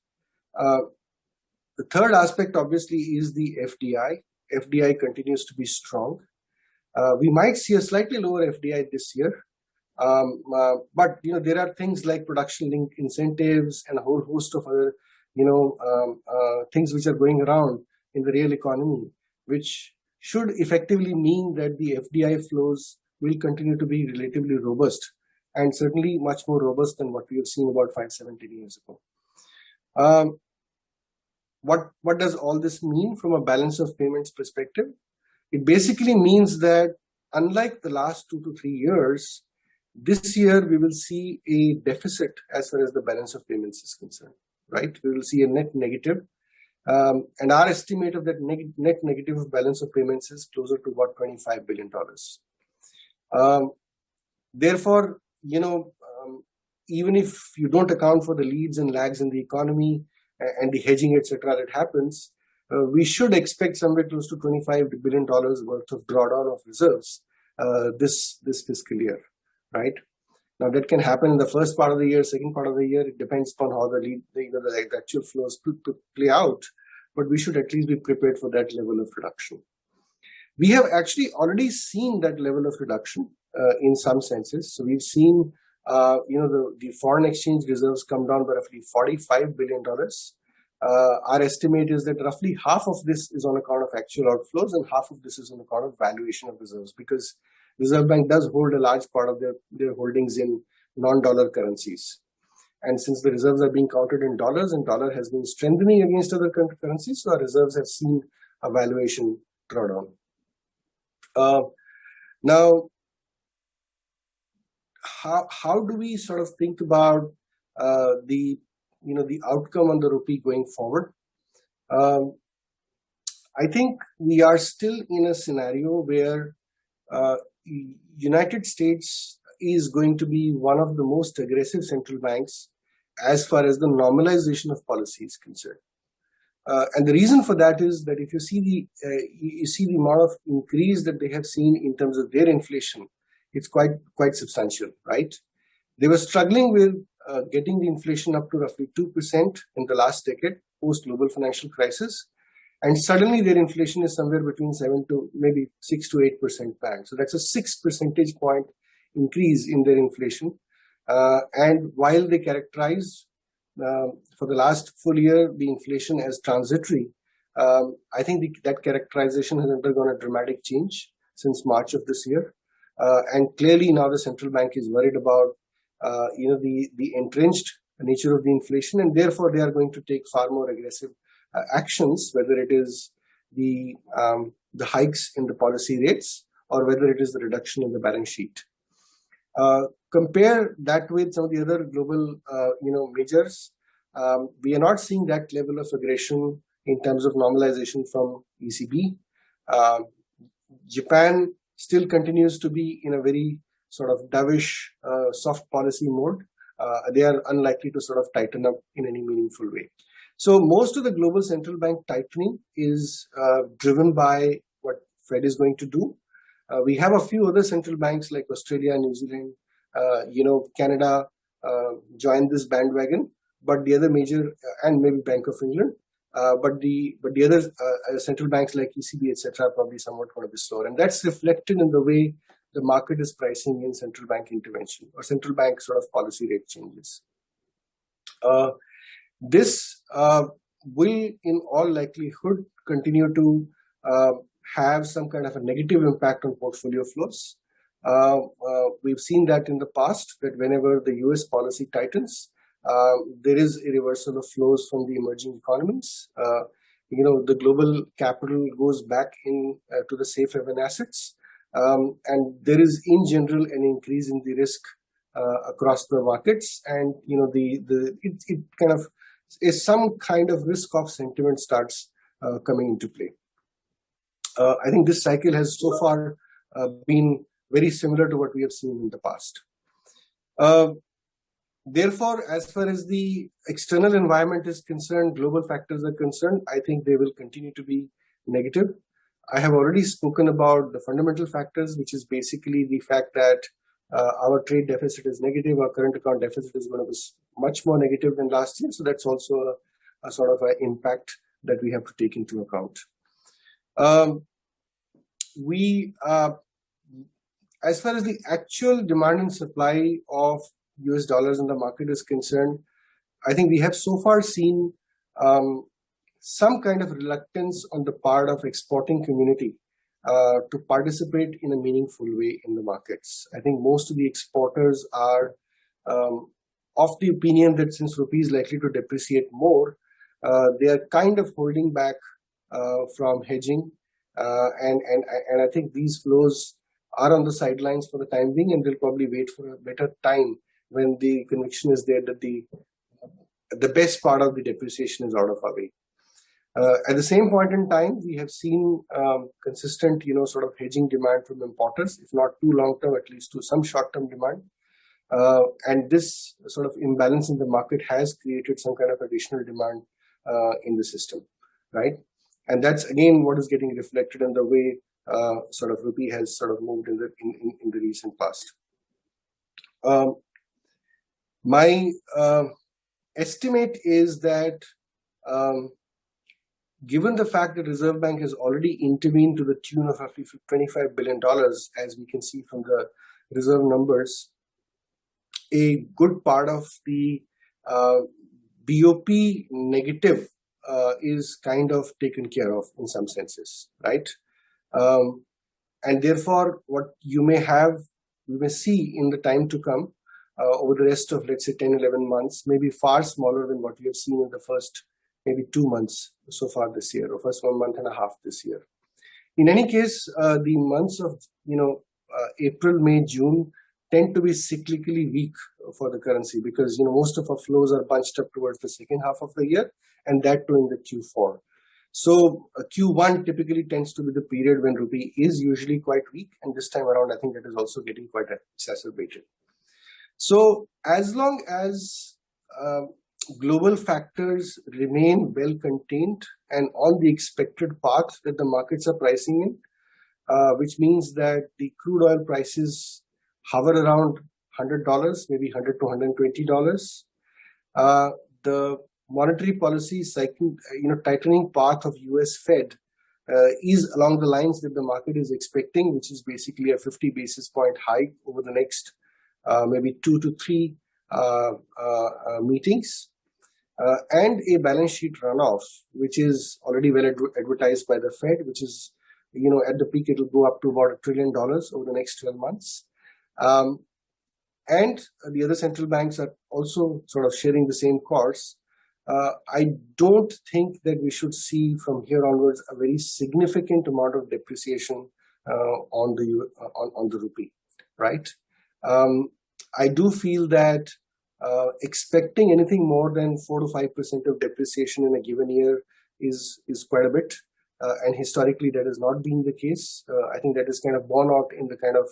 The third aspect, obviously, is the FDI. FDI continues to be strong. We might see a slightly lower FDI this year, but there are things like production-linked incentives and a whole host of other things which are going around in the real economy, which should effectively mean that the FDI flows will continue to be relatively robust and certainly much more robust than what we have seen about 5-7 years ago. What does all this mean from a balance of payments perspective? It basically means that unlike the last 2 to 3 years, this year we will see a deficit as far as the balance of payments is concerned, right? We will see a net negative. And our estimate of that net negative of balance of payments is closer to about $25 billion. Therefore, even if you don't account for the leads and lags in the economy and the hedging, etc., that happens, we should expect somewhere close to $25 billion worth of drawdown of reserves this fiscal year, right? Now that can happen in the first part of the year, second part of the year. It depends upon how the actual flows play out, but we should at least be prepared for that level of reduction. We have actually already seen that level of reduction in some senses. So we've seen, the foreign exchange reserves come down by roughly $45 billion. Our estimate is that roughly half of this is on account of actual outflows and half of this is on account of valuation of reserves, because Reserve Bank does hold a large part of their holdings in non-dollar currencies. And since the reserves are being counted in dollars and dollar has been strengthening against other currencies, so our reserves have seen a valuation drawdown. Now, how do we sort of think about the outcome on the rupee going forward? I think we are still in a scenario where United States is going to be one of the most aggressive central banks as far as the normalization of policy is concerned. And the reason for that is that if you see the amount of increase that they have seen in terms of their inflation, it's quite substantial, right? They were struggling with getting the inflation up to roughly 2% in the last decade, post-global financial crisis. And suddenly their inflation is somewhere between 7 to maybe 6 to 8% back. So that's a 6 percentage point increase in their inflation. And while they characterize for the last full year the inflation as transitory, I think that characterization has undergone a dramatic change since March of this year. And clearly now the central bank is worried about the entrenched nature of the inflation, and therefore they are going to take far more aggressive actions, whether it is the hikes in the policy rates or whether it is the reduction in the balance sheet. Compare that with some of the other global measures. We are not seeing that level of aggression in terms of normalization from ECB. Japan still continues to be in a very sort of dovish, soft policy mode. They are unlikely to sort of tighten up in any meaningful way. So most of the global central bank tightening is driven by what Fed is going to do. We have a few other central banks like Australia, New Zealand, Canada joined this bandwagon, but the other major, and maybe Bank of England, but the other central banks like ECB, etc., are probably somewhat going to be slower. And that's reflected in the way the market is pricing in central bank intervention or central bank sort of policy rate changes. This will in all likelihood continue to have some kind of a negative impact on portfolio flows. We've seen that in the past, that whenever the US policy tightens, there is a reversal of flows from the emerging economies. The global capital goes back in to the safe haven assets, and there is in general an increase in the risk across the markets, and it kind of is some kind of risk off sentiment starts coming into play. I think this cycle has so far been very similar to what we have seen in the past. Therefore, as far as the external environment is concerned, global factors are concerned, I think they will continue to be negative. I have already spoken about the fundamental factors, which is basically the fact that our trade deficit is negative, our current account deficit is going to be much more negative than last year. So that's also a sort of an impact that we have to take into account. As far as the actual demand and supply of US dollars in the market is concerned, I think we have so far seen some kind of reluctance on the part of exporting community to participate in a meaningful way in the markets. I think most of the exporters are of the opinion that since rupee is likely to depreciate more, they are kind of holding back from hedging, and I think these flows are on the sidelines for the time being, and they'll probably wait for a better time when the conviction is there that the best part of the depreciation is out of our way. At the same point in time, we have seen consistent, sort of hedging demand from importers, if not too long-term, at least to some short-term demand. And this sort of imbalance in the market has created some kind of additional demand in the system, right? And that's again what is getting reflected in the way sort of rupee has sort of moved in the recent past. My estimate is that given the fact that Reserve Bank has already intervened to the tune of roughly $25 billion, as we can see from the reserve numbers, a good part of the BOP negative is kind of taken care of in some senses, right? And therefore, what we may see in the time to come over the rest of, let's say, 10, 11 months, may be far smaller than what we have seen in the first maybe 2 months so far this year, or first 1.5 months this year. In any case, the months of April, May, June tend to be cyclically weak for the currency because most of our flows are bunched up towards the second half of the year, and that too in the Q4. So Q1 typically tends to be the period when rupee is usually quite weak, and this time around I think that is also getting quite exacerbated. So as long as global factors remain well contained and on the expected path that the markets are pricing in, which means that the crude oil prices hover around $100, maybe $100 to $120. The monetary policy cycle, tightening path of US Fed is along the lines that the market is expecting, which is basically a 50 basis point hike over the next maybe 2 to 3 meetings, and a balance sheet runoff, which is already well advertised by the Fed, which is, at the peak, it will go up to about $1 trillion over the next 12 months. And the other central banks are also sort of sharing the same course. I don't think that we should see from here onwards a very significant amount of depreciation on the rupee, right? I do feel that expecting anything more than 4 to 5% of depreciation in a given year is quite a bit, and historically that has not been the case. I think that is kind of borne out in the kind of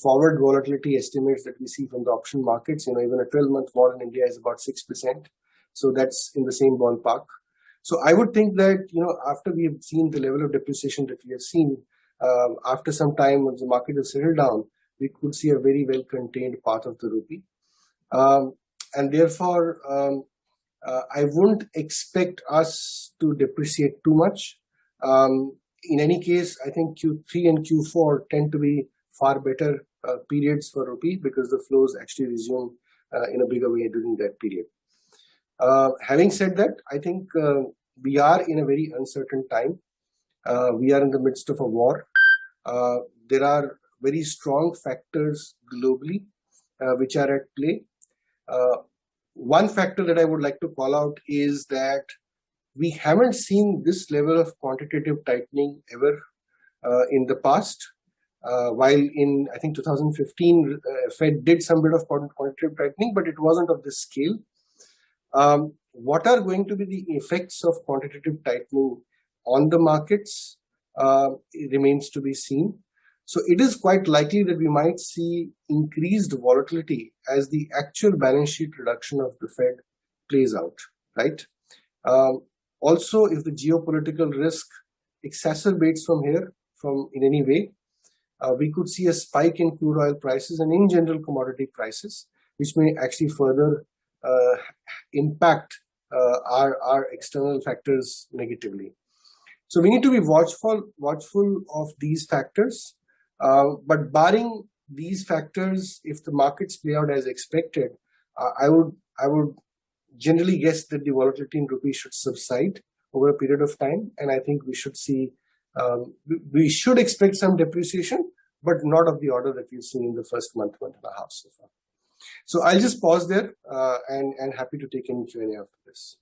forward volatility estimates that we see from the option markets. Even a 12-month vol in India is about 6%. So that's in the same ballpark. So I would think that, after we have seen the level of depreciation that we have seen, after some time when the market has settled down, we could see a very well contained path of the rupee. And therefore, I wouldn't expect us to depreciate too much. In any case, I think Q3 and Q4 tend to be far better periods for rupee because the flows actually resume in a bigger way during that period. Having said that, I think we are in a very uncertain time. We are in the midst of a war. There are very strong factors globally which are at play. One factor that I would like to call out is that we haven't seen this level of quantitative tightening ever in the past. While in, I think, 2015, Fed did some bit of quantitative tightening, but it wasn't of this scale. What are going to be the effects of quantitative tightening on the markets remains to be seen. So it is quite likely that we might see increased volatility as the actual balance sheet reduction of the Fed plays out, right? Also, if the geopolitical risk exacerbates from here, in any way, we could see a spike in crude oil prices and in general commodity prices, which may actually further impact our external factors negatively. So we need to be watchful of these factors. But barring these factors, if the markets play out as expected, I would generally guess that the volatility in rupee should subside over a period of time, and I think we should see we should expect some depreciation, but not of the order that we've seen in the first month and a half so far. So I'll just pause there and happy to take any Q&A after this.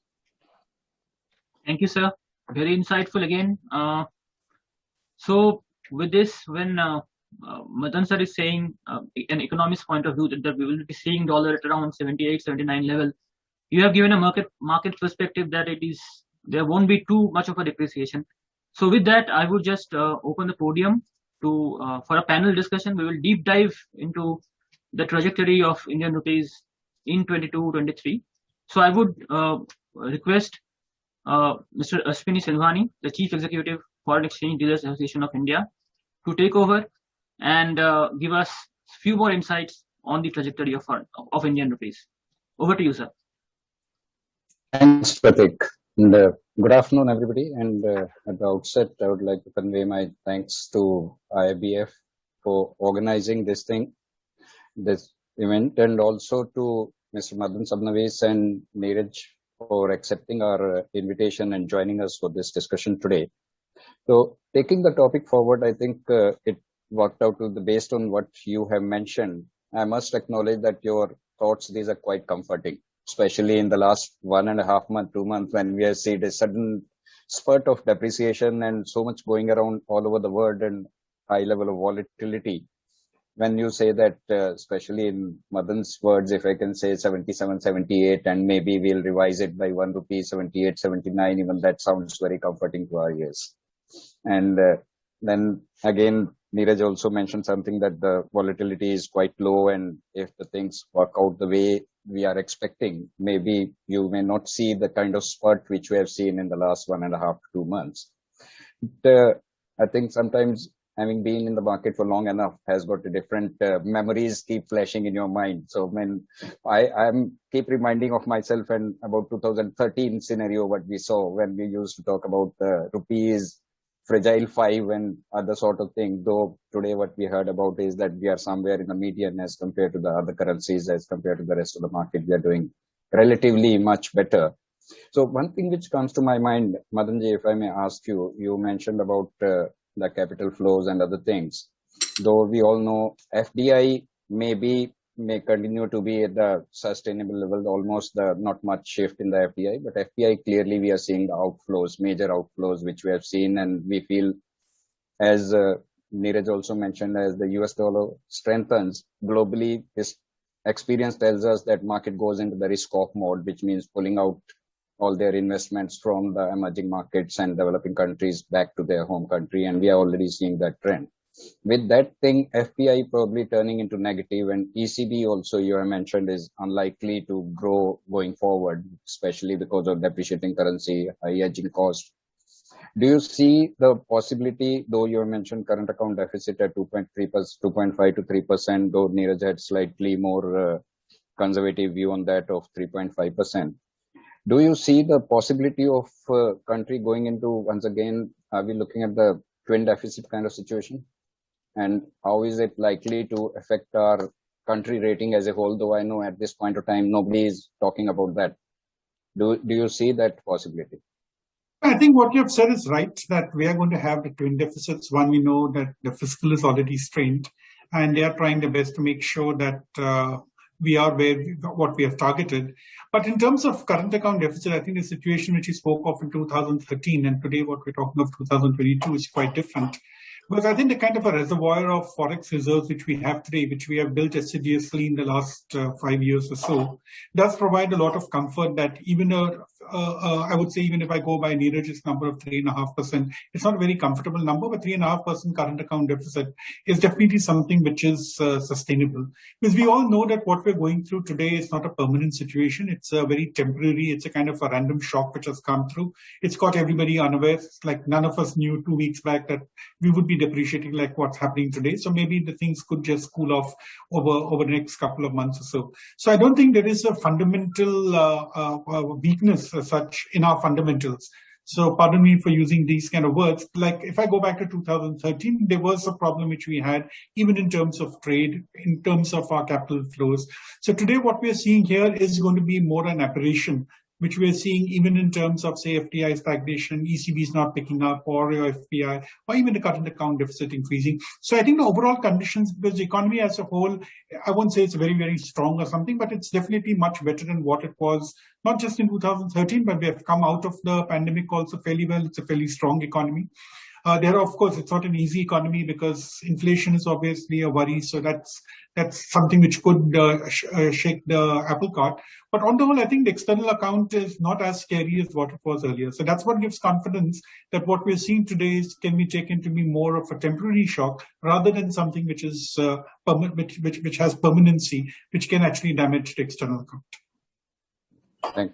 Thank you, sir. Very insightful again. So with this, when Madan sir is saying an economist point of view that we will be seeing dollar at around 78, 79 level, you have given a market perspective that there won't be too much of a depreciation. So with that, I would just open the podium to for a panel discussion. We will deep dive into the trajectory of Indian rupees in 22-23. So I would request Mr. Ashwini Singhani, the Chief Executive, Foreign Exchange Dealers Association of India, to take over and give us a few more insights on the trajectory of Indian rupees. Over to you, sir. Thanks, Pratik. And, good afternoon, everybody. And at the outset, I would like to convey my thanks to IIBF for organizing this event, and also to Mr. Madan Sabnavis and Neeraj for accepting our invitation and joining us for this discussion today. So, taking the topic forward, I think it worked out based on what you have mentioned. I must acknowledge that your thoughts, these are quite comforting, especially in the last 1.5 months, 2 months, when we have seen a sudden spurt of depreciation and so much going around all over the world and high level of volatility. When you say that, especially in Madan's words, if I can say 77, 78, and maybe we'll revise it by 1 rupee, 78, 79, even that sounds very comforting to our ears. And then again, Neeraj also mentioned something that the volatility is quite low, and if the things work out the way we are expecting, maybe you may not see the kind of spurt which we have seen in the last 1.5 to 2 months. I think sometimes having been in the market for long enough has got a different memories keep flashing in your mind. So when I'm keep reminding of myself and about 2013 scenario, what we saw when we used to talk about the rupees, fragile 5 and other sort of thing. Though today what we heard about is that we are somewhere in the median as compared to the other currencies, as compared to the rest of the market, we are doing relatively much better. So one thing which comes to my mind, Madanji, if I may ask you, you mentioned about the capital flows and other things. Though we all know FDI may continue to be at the sustainable level, almost not much shift in the FDI, but FDI clearly we are seeing the outflows, major outflows, which we have seen, and we feel, as Neeraj also mentioned, as the US dollar strengthens globally, this experience tells us that market goes into the risk off mode, which means pulling out all their investments from the emerging markets and developing countries back to their home country, and we are already seeing that trend. With that thing, FPI probably turning into negative, and ECB also, you have mentioned, is unlikely to grow going forward, especially because of depreciating currency, high hedging cost. Do you see the possibility, though you have mentioned current account deficit at 2.5 to 3%, though Neeraj had slightly more conservative view on that of 3.5%. Do you see the possibility of country going into, once again, are we looking at the twin deficit kind of situation? And how is it likely to affect our country rating as a whole? Though I know at this point of time, nobody is talking about that. Do you see that possibility? I think what you have said is right, that we are going to have the twin deficits. One, we know that the fiscal is already strained, and they are trying their best to make sure that we are what we have targeted. But in terms of current account deficit, I think the situation which you spoke of in 2013 and today what we're talking of 2022 is quite different. Because I think the kind of a reservoir of forex reserves which we have today, which we have built assiduously in the last 5 years or so, does provide a lot of comfort that even I would say, even if I go by Neeraj's number of 3.5%, it's not a very comfortable number, but 3.5% current account deficit is definitely something which is sustainable. Because we all know that what we're going through today is not a permanent situation. It's a very temporary, it's a kind of a random shock which has come through. It's caught everybody unaware. It's like none of us knew 2 weeks back that we would be depreciating like what's happening today. So maybe the things could just cool off over the next couple of months or so. So I don't think there is a fundamental weakness as such in our fundamentals. So pardon me for using these kind of words. Like if I go back to 2013, there was a problem which we had even in terms of trade, in terms of our capital flows. So today what we are seeing here is going to be more an aberration, which we are seeing even in terms of, say, FDI stagnation, ECB is not picking up, or your FPI, or even the current account deficit increasing. So I think the overall conditions, because the economy as a whole, I won't say it's very, very strong or something, but it's definitely much better than what it was, not just in 2013, but we have come out of the pandemic also fairly well. It's a fairly strong economy. There, of course, it's not an easy economy because inflation is obviously a worry. So that's something which could shake the apple cart. But on the whole, I think the external account is not as scary as what it was earlier. So that's what gives confidence that what we're seeing today can be taken to be more of a temporary shock rather than something which is which has permanency, which can actually damage the external account.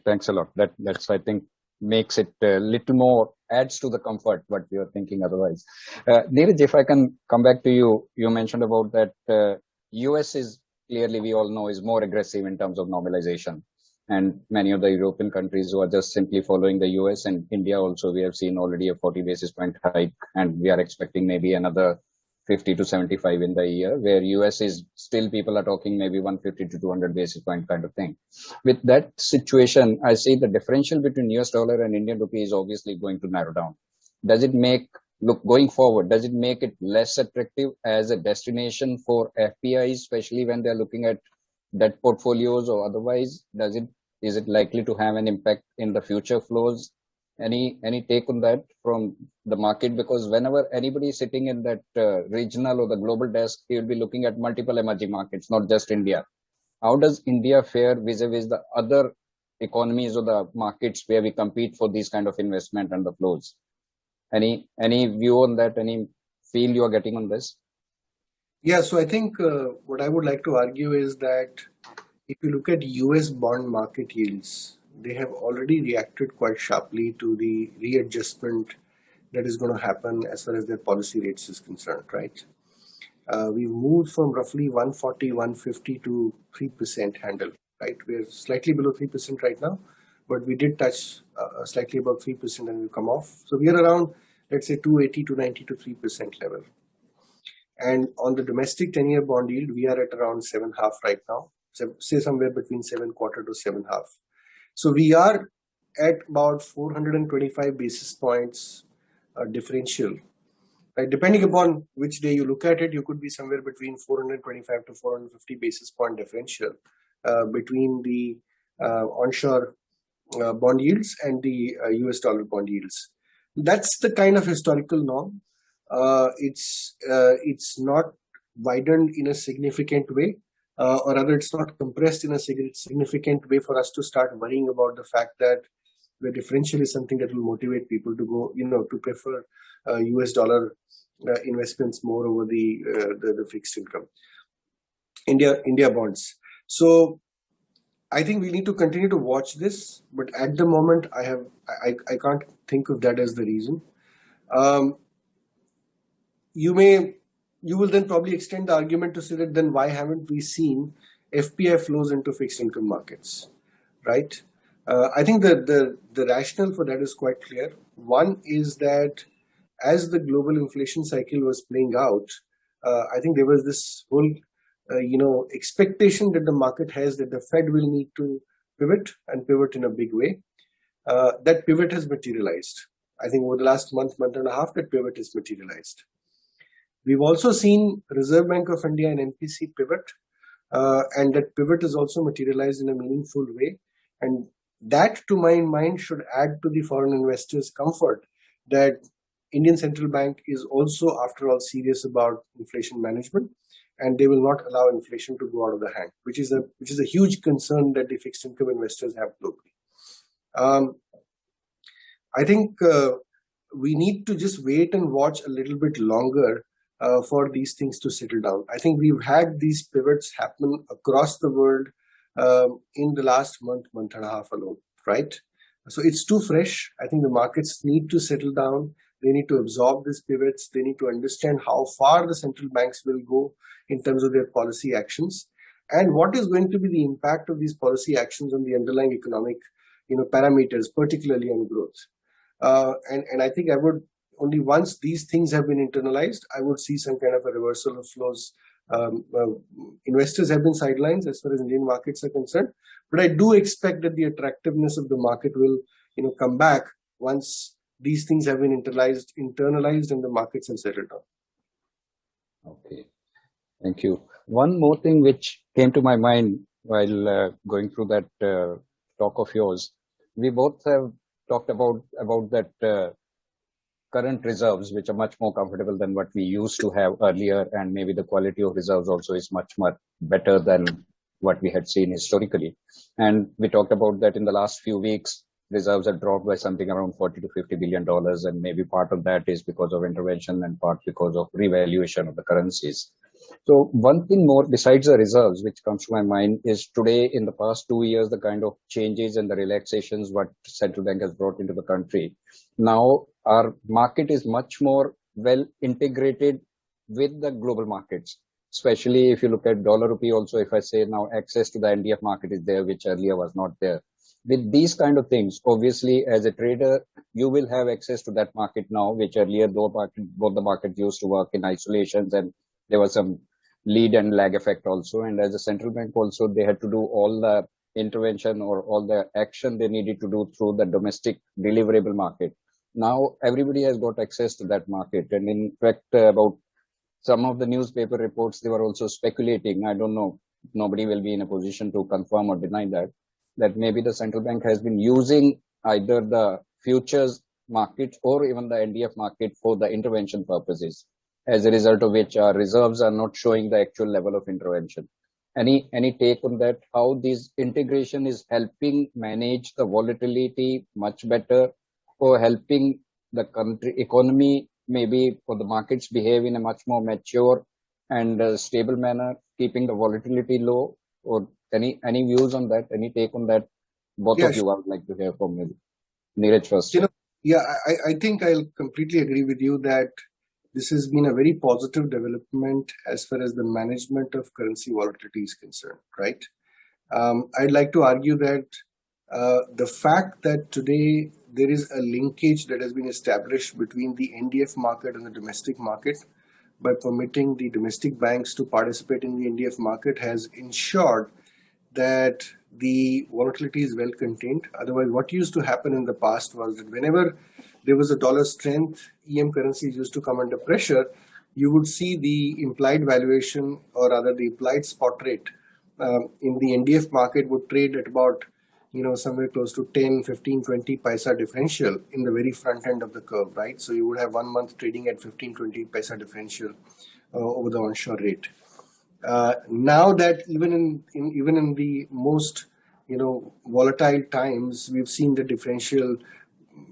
Thanks a lot. That's I think makes it a little more, adds to the comfort what we are thinking otherwise. Neeraj, if I can come back to you, you mentioned about that US is clearly, we all know, is more aggressive in terms of normalization. And many of the European countries who are just simply following the US, and India also, we have seen already a 40 basis point hike, and we are expecting maybe another 50 to 75 in the year, where US is still, people are talking maybe 150 to 200 basis point kind of thing. With that situation, I see the differential between US dollar and Indian rupee is obviously going to narrow down. Does it make, going forward, does it make it less attractive as a destination for FPIs, especially when they're looking at debt portfolios, or otherwise, is it likely to have an impact in the future flows? Any take on that from the market? Because whenever anybody is sitting in that regional or the global desk, he will be looking at multiple emerging markets, not just India. How does India fare vis-a-vis the other economies or the markets where we compete for these kind of investment and the flows? Any view on that? Any feel you are getting on this? Yeah, so I think what I would like to argue is that if you look at US bond market yields, they have already reacted quite sharply to the readjustment that is going to happen as far as their policy rates is concerned, right? We've moved from roughly 140, 150 to 3% handle, right? We're slightly below 3% right now, but we did touch slightly above 3% and we've come off. So we are around, let's say, 280 to 90 to 3% level. And on the domestic 10-year bond yield, we are at around 7.5 right now, so say somewhere between 7.25 to 7.5. So we are at about 425 basis points differential. Right? Depending upon which day you look at it, you could be somewhere between 425 to 450 basis point differential between the onshore bond yields and the US dollar bond yields. That's the kind of historical norm. It's not widened in a significant way. Or rather, it's not compressed in a significant way for us to start worrying about the fact that the differential is something that will motivate people to go, to prefer US dollar investments more over the fixed income, India bonds. So I think we need to continue to watch this, but at the moment, I can't think of that as the reason. You will then probably extend the argument to say that then why haven't we seen FPI flows into fixed income markets, right? I think that the rationale for that is quite clear. One is that as the global inflation cycle was playing out, I think there was this whole, expectation that the market has that the Fed will need to pivot in a big way. that pivot has materialized. I think over the last month and a half, that pivot has materialized. We've also seen Reserve Bank of India and MPC pivot, and that pivot is also materialized in a meaningful way. And that, to my mind, should add to the foreign investors' comfort that Indian Central Bank is also, after all, serious about inflation management, and they will not allow inflation to go out of the hand, which is a huge concern that the fixed income investors have globally. I think we need to just wait and watch a little bit longer for these things to settle down. I think we've had these pivots happen across the world in the last month and a half alone, right? So it's too fresh. I think the markets need to settle down. They need to absorb these pivots. They need to understand how far the central banks will go in terms of their policy actions, and what is going to be the impact of these policy actions on the underlying economic, parameters, particularly on growth. And I think I would only once these things have been internalized, I would see some kind of a reversal of flows. Investors have been sidelines as far as Indian markets are concerned, but I do expect that the attractiveness of the market will, come back once these things have been internalized and the markets have settled down. Okay, thank you. One more thing which came to my mind while going through that talk of yours, we both have talked about that current reserves, which are much more comfortable than what we used to have earlier, and maybe the quality of reserves also is much better than what we had seen historically. And we talked about that in the last few weeks, reserves have dropped by something around $40 to $50 billion, and maybe part of that is because of intervention and part because of revaluation of the currencies. So one thing more besides the reserves which comes to my mind is today, in the past 2 years, the kind of changes and the relaxations what central bank has brought into the country. Now our market is much more well integrated with the global markets, especially if you look at dollar rupee also. If I say now access to the NDF market is there, which earlier was not there. With these kind of things, obviously as a trader, you will have access to that market now, which earlier both the markets used to work in isolations, and there was some lead and lag effect also. And as a central bank also, they had to do all the intervention or all the action they needed to do through the domestic deliverable market. Now everybody has got access to that market. And in fact, about some of the newspaper reports, they were also speculating. I don't know, nobody will be in a position to confirm or deny that maybe the central bank has been using either the futures market or even the NDF market for the intervention purposes, as a result of which our reserves are not showing the actual level of intervention. Any take on that? How this integration is helping manage the volatility much better, or helping the country economy, maybe for the markets behave in a much more mature and stable manner, keeping the volatility low? Or any views on that? Any take on that? Both of you, I would like to hear from you. Neeraj first. I think I'll completely agree with you that this has been a very positive development as far as the management of currency volatility is concerned, right? I'd like to argue that the fact that today there is a linkage that has been established between the NDF market and the domestic market by permitting the domestic banks to participate in the NDF market has ensured that the volatility is well contained. Otherwise, what used to happen in the past was that whenever there was a dollar strength, EM currencies used to come under pressure, you would see the implied valuation, or rather the implied spot rate in the NDF market would trade at about somewhere close to 10, 15, 20 paisa differential in the very front end of the curve, right? So you would have 1 month trading at 15, 20 paisa differential over the onshore rate. Now that even in the most volatile times, we've seen the differential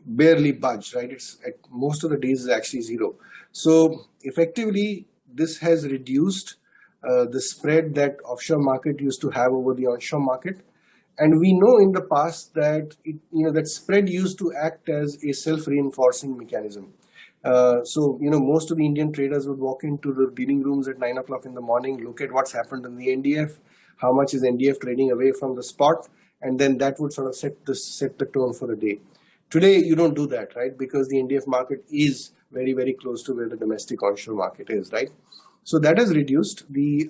barely budge, right? It's at most of the days is actually zero. So effectively, this has reduced the spread that offshore market used to have over the onshore market. And we know in the past that that spread used to act as a self-reinforcing mechanism. So most of the Indian traders would walk into the dealing rooms at 9 o'clock in the morning, look at what's happened in the NDF, how much is NDF trading away from the spot, and then that would sort of set the tone for the day. Today, you don't do that, right? Because the NDF market is very, very close to where the domestic onshore market is, right? So that has reduced the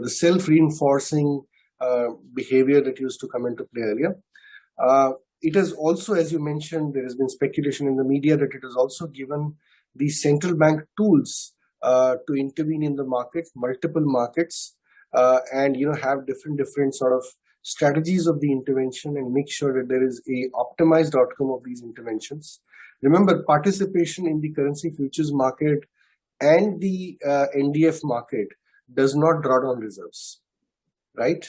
self-reinforcing behavior that used to come into play earlier. It has also, as you mentioned, there has been speculation in the media that it has also given the central bank tools to intervene in the market, multiple markets, and have different sort of strategies of the intervention and make sure that there is a optimized outcome of these interventions. Remember, participation in the currency futures market and the NDF market does not draw down reserves, right?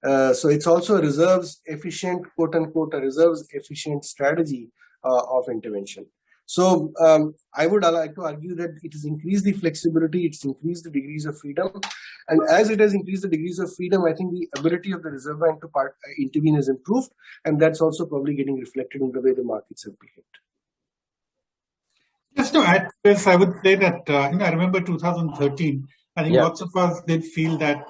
So it's also a reserves efficient, quote unquote, a reserves efficient strategy of intervention. So I would like to argue that it has increased the flexibility, it's increased the degrees of freedom. And as it has increased the degrees of freedom, I think the ability of the Reserve Bank to intervene has improved. And that's also probably getting reflected in the way the markets have behaved. Just to add to this, I would say that, I remember 2013, I think lots of us did feel that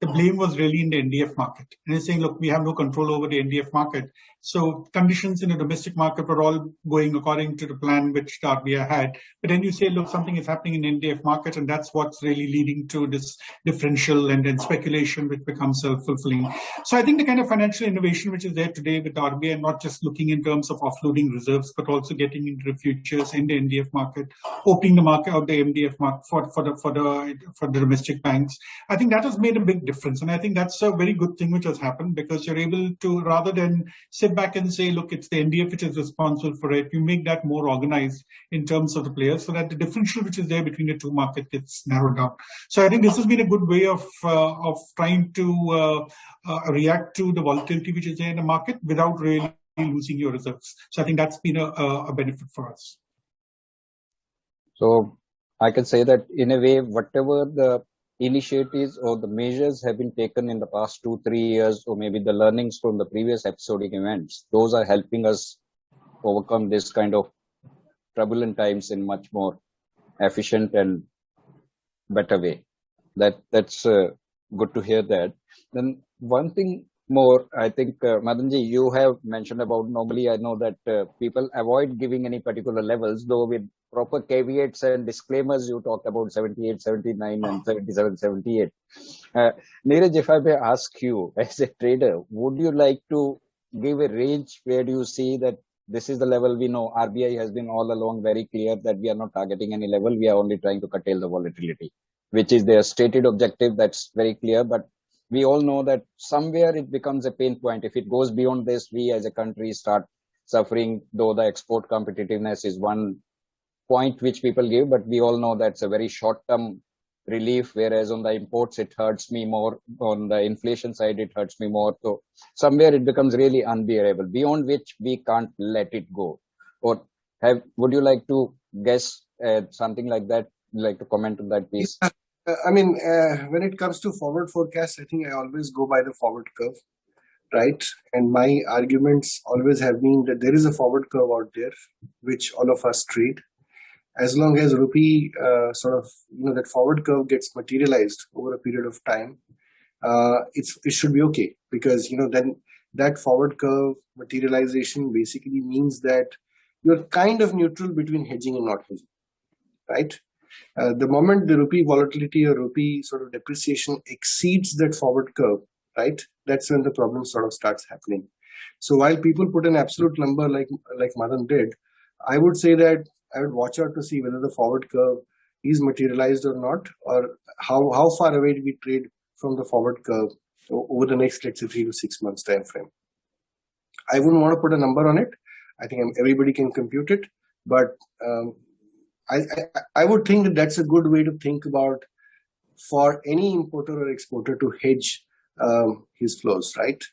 the blame was really in the NDF market. And it's saying, look, we have no control over the NDF market. So conditions in the domestic market were all going according to the plan which the RBI had. But then you say, look, something is happening in the NDF market, and that's what's really leading to this differential and then speculation which becomes self-fulfilling. So I think the kind of financial innovation which is there today with the RBI, not just looking in terms of offloading reserves, but also getting into the futures in the NDF market, opening the market of the MDF market for the domestic banks. I think that has made a big difference. And I think that's a very good thing which has happened, because you're able to, rather than sit back and say, look, it's the NDF which is responsible for it, you make that more organized in terms of the players so that the differential which is there between the two markets gets narrowed down. So I think this has been a good way of trying to react to the volatility which is there in the market without really losing your reserves. So I think that's been a benefit for us. So I can say that in a way, whatever the initiatives or the measures have been taken in the past 2-3 years, or maybe the learnings from the previous episodic events, those are helping us overcome this kind of turbulent times in much more efficient and better way. That's good to hear that. Then one thing more, I think, Madanji, you have mentioned about, normally I know that people avoid giving any particular levels, though with proper caveats and disclaimers, you talked about 78, 79 and 77, 78. Neeraj, if I may ask you, as a trader, would you like to give a range where do you see that this is the level? We know RBI has been all along very clear that we are not targeting any level. We are only trying to curtail the volatility, which is their stated objective. That's very clear. But we all know that somewhere it becomes a pain point. If it goes beyond this, we as a country start suffering, though the export competitiveness is one point which people give, but we all know that's a very short-term relief, whereas on the imports, it hurts me more. On the inflation side, it hurts me more. So somewhere it becomes really unbearable, beyond which we can't let it go. Or would you like to guess something like that? Like to comment on that, please? I mean, when it comes to forward forecasts, I think I always go by the forward curve, right? And my arguments always have been that there is a forward curve out there, which all of us trade. As long as rupee that forward curve gets materialized over a period of time, it should be okay, because then that forward curve materialization basically means that you're kind of neutral between hedging and not hedging, right? The moment the rupee volatility or rupee sort of depreciation exceeds that forward curve, right, that's when the problem sort of starts happening. So while people put an absolute number like Madan did, I would say that I would watch out to see whether the forward curve is materialized or not, or how far away do we trade from the forward curve over the next, let's say, 3 to 6 months time frame. I wouldn't want to put a number on it. I think everybody can compute it, but I would think that that's a good way to think about for any importer or exporter to hedge his flows, right?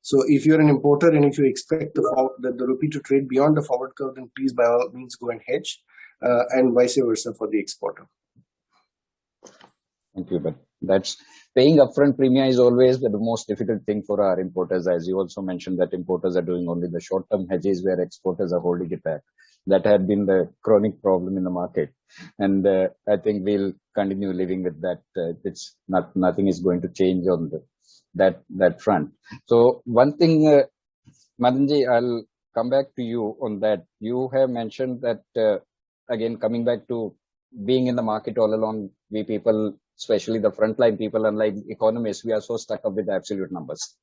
So if you're an importer and if you expect the rupee to trade beyond the forward curve, then please by all means go and hedge, and vice versa for the exporter. Thank you, but that's paying upfront premium is always the most difficult thing for our importers. As you also mentioned that importers are doing only the short-term hedges where exporters are holding it back. That had been the chronic problem in the market, and I think we'll continue living with that. It's nothing is going to change on that front. So one thing, Madanji, I'll come back to you on that. You have mentioned that again, coming back to being in the market all along, we people especially the frontline people, unlike economists, we are so stuck up with the absolute numbers.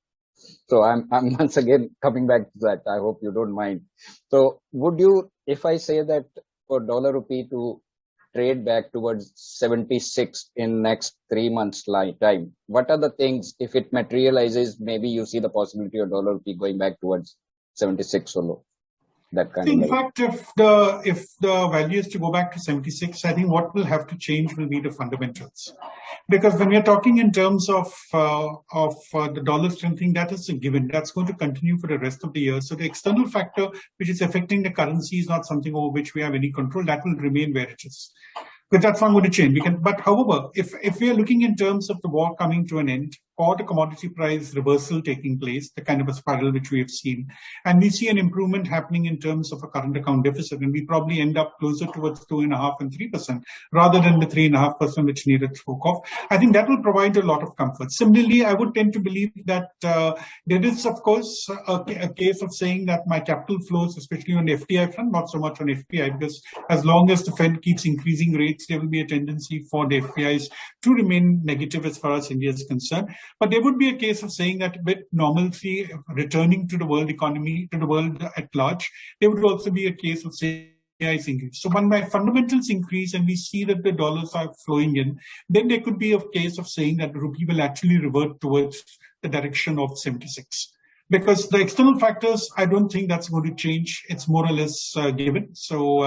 So I'm once again coming back to that. I hope you don't mind. So would you, if I say that for dollar rupee to trade back towards 76 in next 3 months time, what are the things, if it materializes, maybe you see the possibility of dollar rupee going back towards 76 or low? That kind in of fact, if the value is to go back to 76, I think what will have to change will be the fundamentals, because when we are talking in terms of the dollar strengthening, that is a given. That's going to continue for the rest of the year. So the external factor which is affecting the currency is not something over which we have any control. That will remain where it is. But that's not going to change. But however, if we are looking in terms of the war coming to an end, or the commodity price reversal taking place, the kind of a spiral which we have seen, and we see an improvement happening in terms of a current account deficit, and we probably end up closer towards 2.5% and 3% rather than the 3.5% which Neeraj spoke of, I think that will provide a lot of comfort. Similarly, I would tend to believe that there is, of course, a case of saying that my capital flows, especially on the FDI front, not so much on FPI, because as long as the Fed keeps increasing rates, there will be a tendency for the FPIs to remain negative as far as India is concerned. But there would be a case of saying that with normalcy returning to the world economy, to the world at large, there would also be a case of saying increase. So when my fundamentals increase and we see that the dollars are flowing in, then there could be a case of saying that the rupee will actually revert towards the direction of 76. Because the external factors, I don't think that's going to change. It's more or less given. So,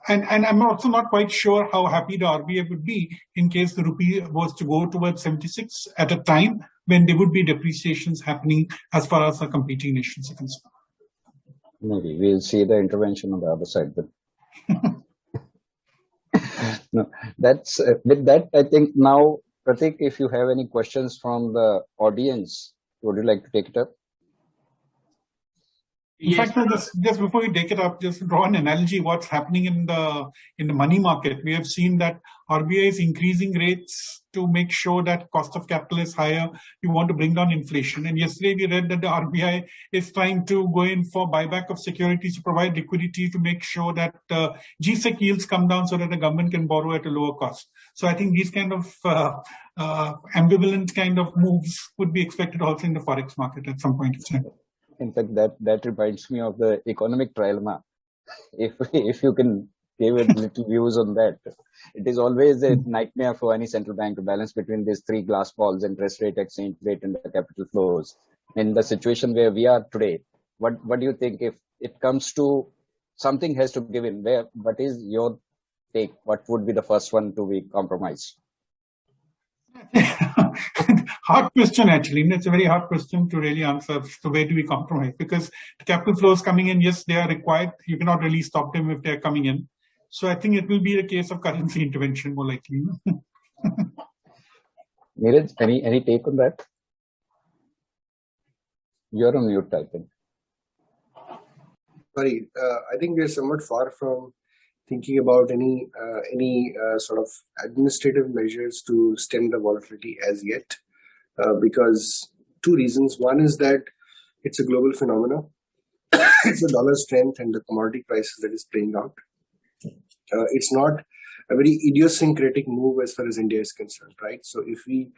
and I'm also not quite sure how happy the RBI would be in case the rupee was to go towards 76 at a time when there would be depreciations happening as far as the competing nations are concerned. Maybe we'll see the intervention on the other side. But no, that's with that. I think now, Pratik, if you have any questions from the audience, would you like to take it up? In fact, just before we take it up, just to draw an analogy, what's happening in the money market. We have seen that RBI is increasing rates to make sure that cost of capital is higher. You want to bring down inflation. And yesterday we read that the RBI is trying to go in for buyback of securities to provide liquidity to make sure that GSEC yields come down so that the government can borrow at a lower cost. So I think these kind of ambivalent kind of moves would be expected also in the forex market at some point in time. In fact, that reminds me of the economic trilemma. If you can give a little views on that, it is always a nightmare for any central bank to balance between these three glass balls: interest rate, exchange rate, and the capital flows. In the situation where we are today, what do you think? If it comes to something has to give in, what is your take? What would be the first one to be compromised? Hard question, actually. It's a very hard question to really answer. So where do we compromise? Because the capital flows coming in, yes, they are required. You cannot really stop them if they're coming in. So I think it will be a case of currency intervention more likely. Neeraj, any take on that? You're on mute, I think. Sorry, I think we're somewhat far from thinking about any sort of administrative measures to stem the volatility as yet, because two reasons. One is that it's a global phenomenon. It's the dollar strength and the commodity prices that is playing out. It's not a very idiosyncratic move as far as India is concerned, right? So if we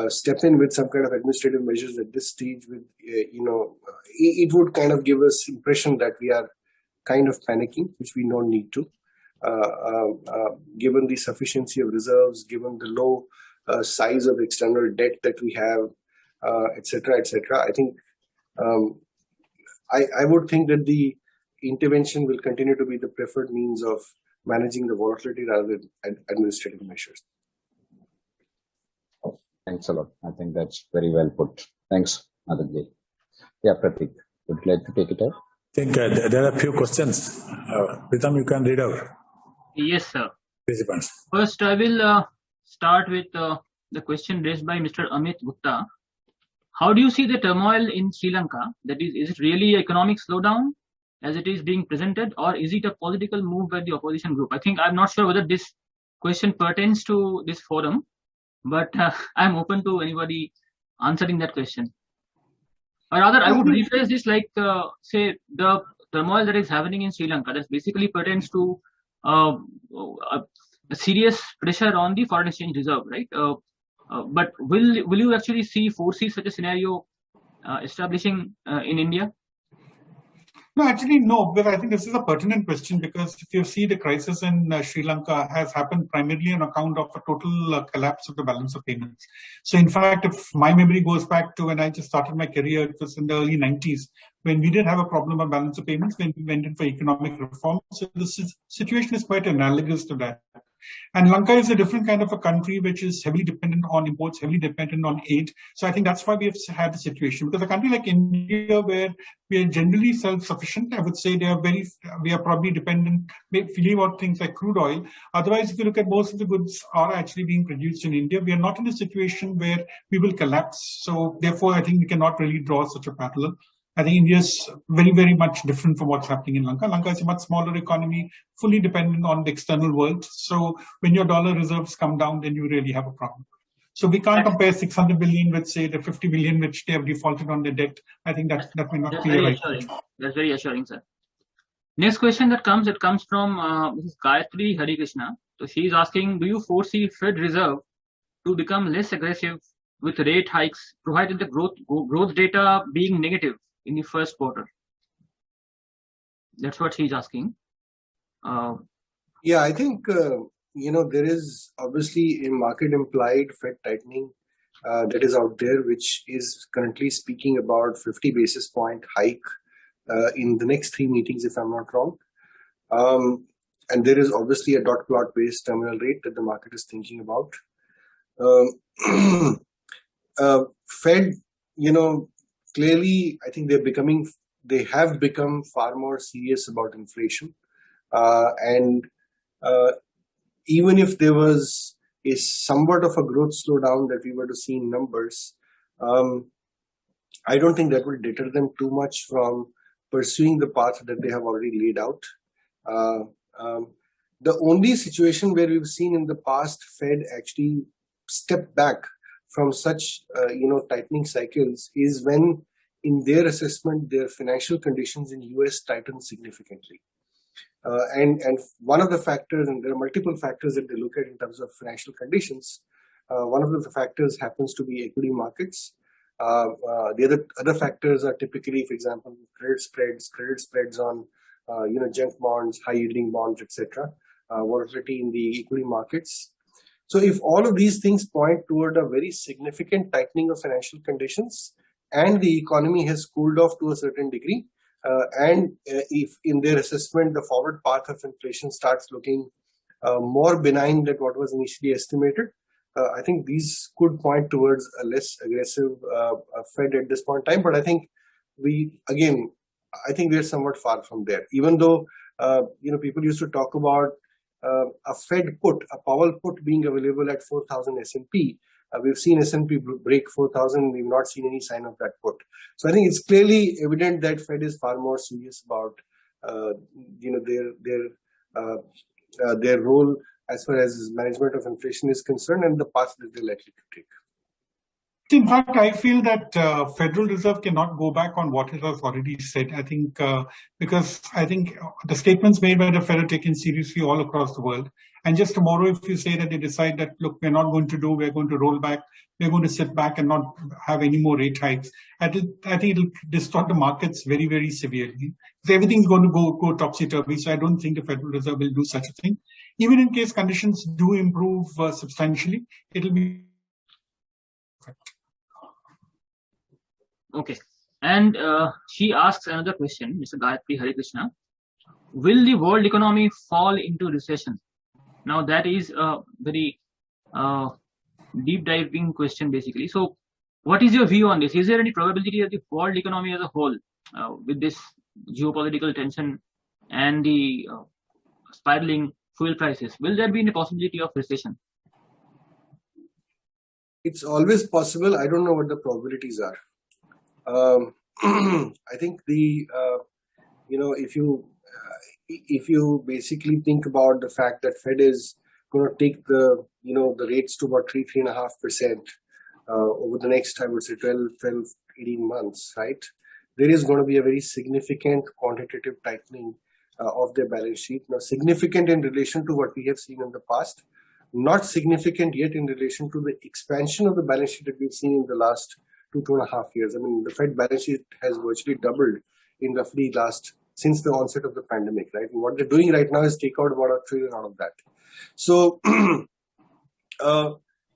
step in with some kind of administrative measures at this stage, with it would kind of give us impression that we are kind of panicking, which we don't need to. Given the sufficiency of reserves, given the low size of external debt that we have, etc., I think I would think that the intervention will continue to be the preferred means of managing the volatility rather than administrative measures. Thanks a lot. I think that's very well put. Thanks, Aditya. Yeah, Pratik, would you like to take it up? I think there are a few questions. Pritam, you can read out. Yes, sir. Participants. First, I will start with the question raised by Mr. Amit Gupta. How do you see the turmoil in Sri Lanka? That is it really an economic slowdown as it is being presented, or is it a political move by the opposition group? I think I'm not sure whether this question pertains to this forum, but I'm open to anybody answering that question. Or rather, I would rephrase this like, say, the turmoil that is happening in Sri Lanka, that basically pertains to serious pressure on the foreign exchange reserve, right? But will you actually foresee such a scenario establishing in India? No, actually, no, because I think this is a pertinent question, because if you see, the crisis in Sri Lanka has happened primarily on account of a total collapse of the balance of payments. So in fact, if my memory goes back to when I just started my career, it was in the early 90s, when we did have a problem on balance of payments, when we went in for economic reform. So this situation is quite analogous to that. And Lanka is a different kind of a country which is heavily dependent on imports, heavily dependent on aid. So I think that's why we have had the situation. Because a country like India, where we are generally self-sufficient, I would say we are probably dependent, if you leave out things like crude oil. Otherwise, if you look at, most of the goods are actually being produced in India. We are not in a situation where we will collapse. So therefore, I think we cannot really draw such a parallel. I think India is very, very much different from what's happening in Lanka. Lanka is a much smaller economy, fully dependent on the external world. So when your dollar reserves come down, then you really have a problem. So we can't compare 600 billion with, say, the 50 billion which they have defaulted on their debt. I think that may not be right. That's very assuring, sir. Next question that comes, it comes from Mrs. Gayatri Harikrishna. So she is asking, do you foresee Fed Reserve to become less aggressive with rate hikes, provided the growth data being negative in the first quarter? That's what she's asking. Yeah, I think, there is obviously a market implied Fed tightening that is out there, which is currently speaking about 50 basis point hike in the next 3 meetings, if I'm not wrong. And there is obviously a dot plot based terminal rate that the market is thinking about. Fed, clearly, I think they have become far more serious about inflation. And even if there was a somewhat of a growth slowdown that we were to see in numbers, I don't think that will deter them too much from pursuing the path that they have already laid out. The only situation where we've seen in the past Fed actually step back from such tightening cycles is when, in their assessment, their financial conditions in US tighten significantly. And one of the factors, and there are multiple factors that they look at in terms of financial conditions, one of the factors happens to be equity markets. The other factors are typically, for example, credit spreads on junk bonds, high yielding bonds, etc. Volatility in the equity markets. So if all of these things point toward a very significant tightening of financial conditions, and the economy has cooled off to a certain degree, and if in their assessment the forward path of inflation starts looking more benign than what was initially estimated, I think these could point towards a less aggressive Fed at this point in time. But I think we're somewhat far from there. Even though people used to talk about a Fed put, a Powell put being available at 4,000 S&P. We've seen S&P break 4,000. We've not seen any sign of that put. So I think it's clearly evident that Fed is far more serious about their role as far as management of inflation is concerned, and the path that they're likely to take. In fact, I feel that Federal Reserve cannot go back on what it has already said. I think because I think the statements made by the Fed are taken seriously all across the world. And just tomorrow, if you say that they decide that, look, we're not going to we're going to roll back, we're going to sit back and not have any more rate hikes, I think it'll distort the markets very, very severely. So everything's going to go topsy-turvy. So I don't think the Federal Reserve will do such a thing. Even in case conditions do improve substantially, it'll be. Okay. And she asks another question, Mr. Gayatri Harikrishna. Will the world economy fall into recession? Now, that is a very deep diving question, basically. So, what is your view on this? Is there any probability that the world economy as a whole, with this geopolitical tension and the spiraling fuel prices, will there be any possibility of recession? It's always possible. I don't know what the probabilities are. I think if you basically think about the fact that Fed is going to take the rates to about 3.5% over the next, I would say, 12, 18 months, right? There is going to be a very significant quantitative tightening of their balance sheet. Now, significant in relation to what we have seen in the past, not significant yet in relation to the expansion of the balance sheet that we've seen in the last 2.5 years. I mean, the Fed balance sheet has virtually doubled in roughly since the onset of the pandemic, right? And what they're doing right now is take out about $1 trillion out of that. So,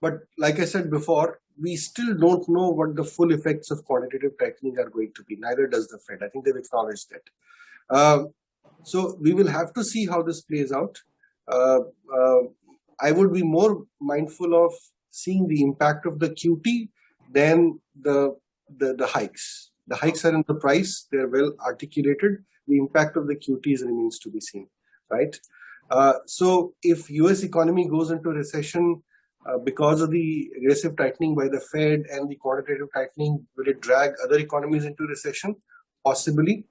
but like I said before, we still don't know what the full effects of quantitative tightening are going to be. Neither does the Fed. I think they've acknowledged that. So we will have to see how this plays out. I would be more mindful of seeing the impact of the QT than the hikes. The hikes are in the price; they're well articulated. The impact of the QT remains to be seen, right? So if U.S. economy goes into recession because of the aggressive tightening by the Fed and the quantitative tightening, will it drag other economies into recession? Possibly.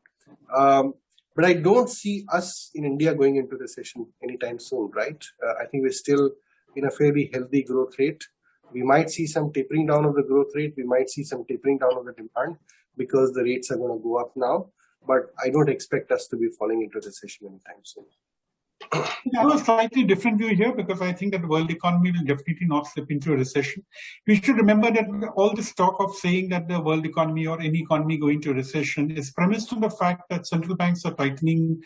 But I don't see us in India going into recession anytime soon, right? I think we're still in a fairly healthy growth rate. We might see some tapering down of the growth rate. We might see some tapering down of the demand because the rates are going to go up now. But I don't expect us to be falling into recession anytime soon. I have a slightly different view here because I think that the world economy will definitely not slip into a recession. We should remember that all this talk of saying that the world economy or any economy going to recession is premised on the fact that central banks are tightening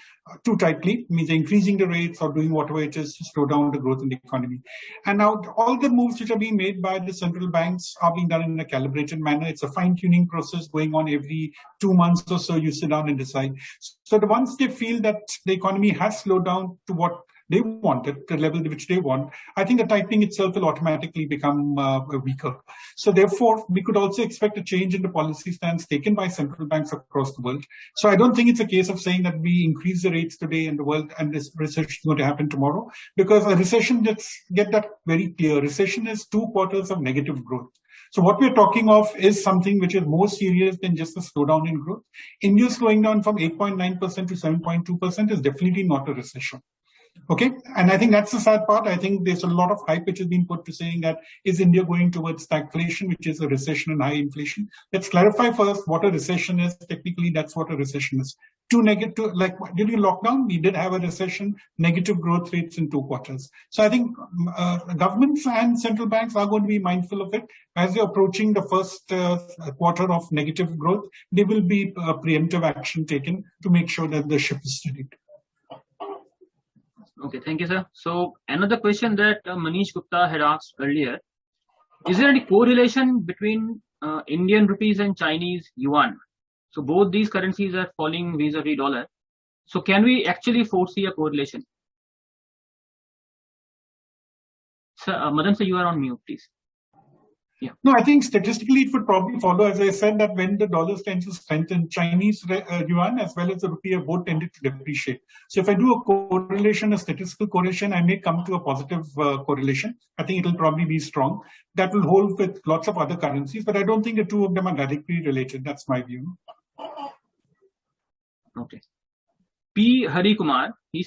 too tightly, means increasing the rates or doing whatever it is to slow down the growth in the economy. And now all the moves which are being made by the central banks are being done in a calibrated manner. It's a fine-tuning process going on every 2 months or so. You sit down and decide. So the once they feel that the economy has slowed down to what they wanted, the level which they want, I think the tightening itself will automatically become weaker. So therefore, we could also expect a change in the policy stance taken by central banks across the world. So I don't think it's a case of saying that we increase the rates today in the world and this recession is going to happen tomorrow, because a recession, let's get that very clear. Recession is 2 quarters of negative growth. So what we're talking of is something which is more serious than just a slowdown in growth. India slowing down from 8.9% to 7.2% is definitely not a recession. Okay, and I think that's the sad part. I think there's a lot of hype which has been put to saying that is India going towards stagflation, which is a recession and high inflation. Let's clarify first what a recession is. Technically, that's what a recession is. Like during lockdown, we did have a recession, negative growth rates in 2 quarters. So I think governments and central banks are going to be mindful of it. As they're approaching the first quarter of negative growth, there will be preemptive action taken to make sure that the ship is steadied. Okay, thank you, sir. So another question that Manish Gupta had asked earlier, is there any correlation between Indian rupees and Chinese yuan? So both these currencies are falling vis-a-vis dollar. So can we actually foresee a correlation? Sir, Madan sir, you are on mute, please. Yeah. No, I think statistically it would probably follow, as I said, that when the dollar tends to strengthen, Chinese yuan as well as the rupee have both tended to depreciate. So if I do a correlation, a statistical correlation, I may come to a positive correlation. I think it will probably be strong. That will hold with lots of other currencies, but I don't think the two of them are directly related. That's my view. Okay. P. Hari Kumar, he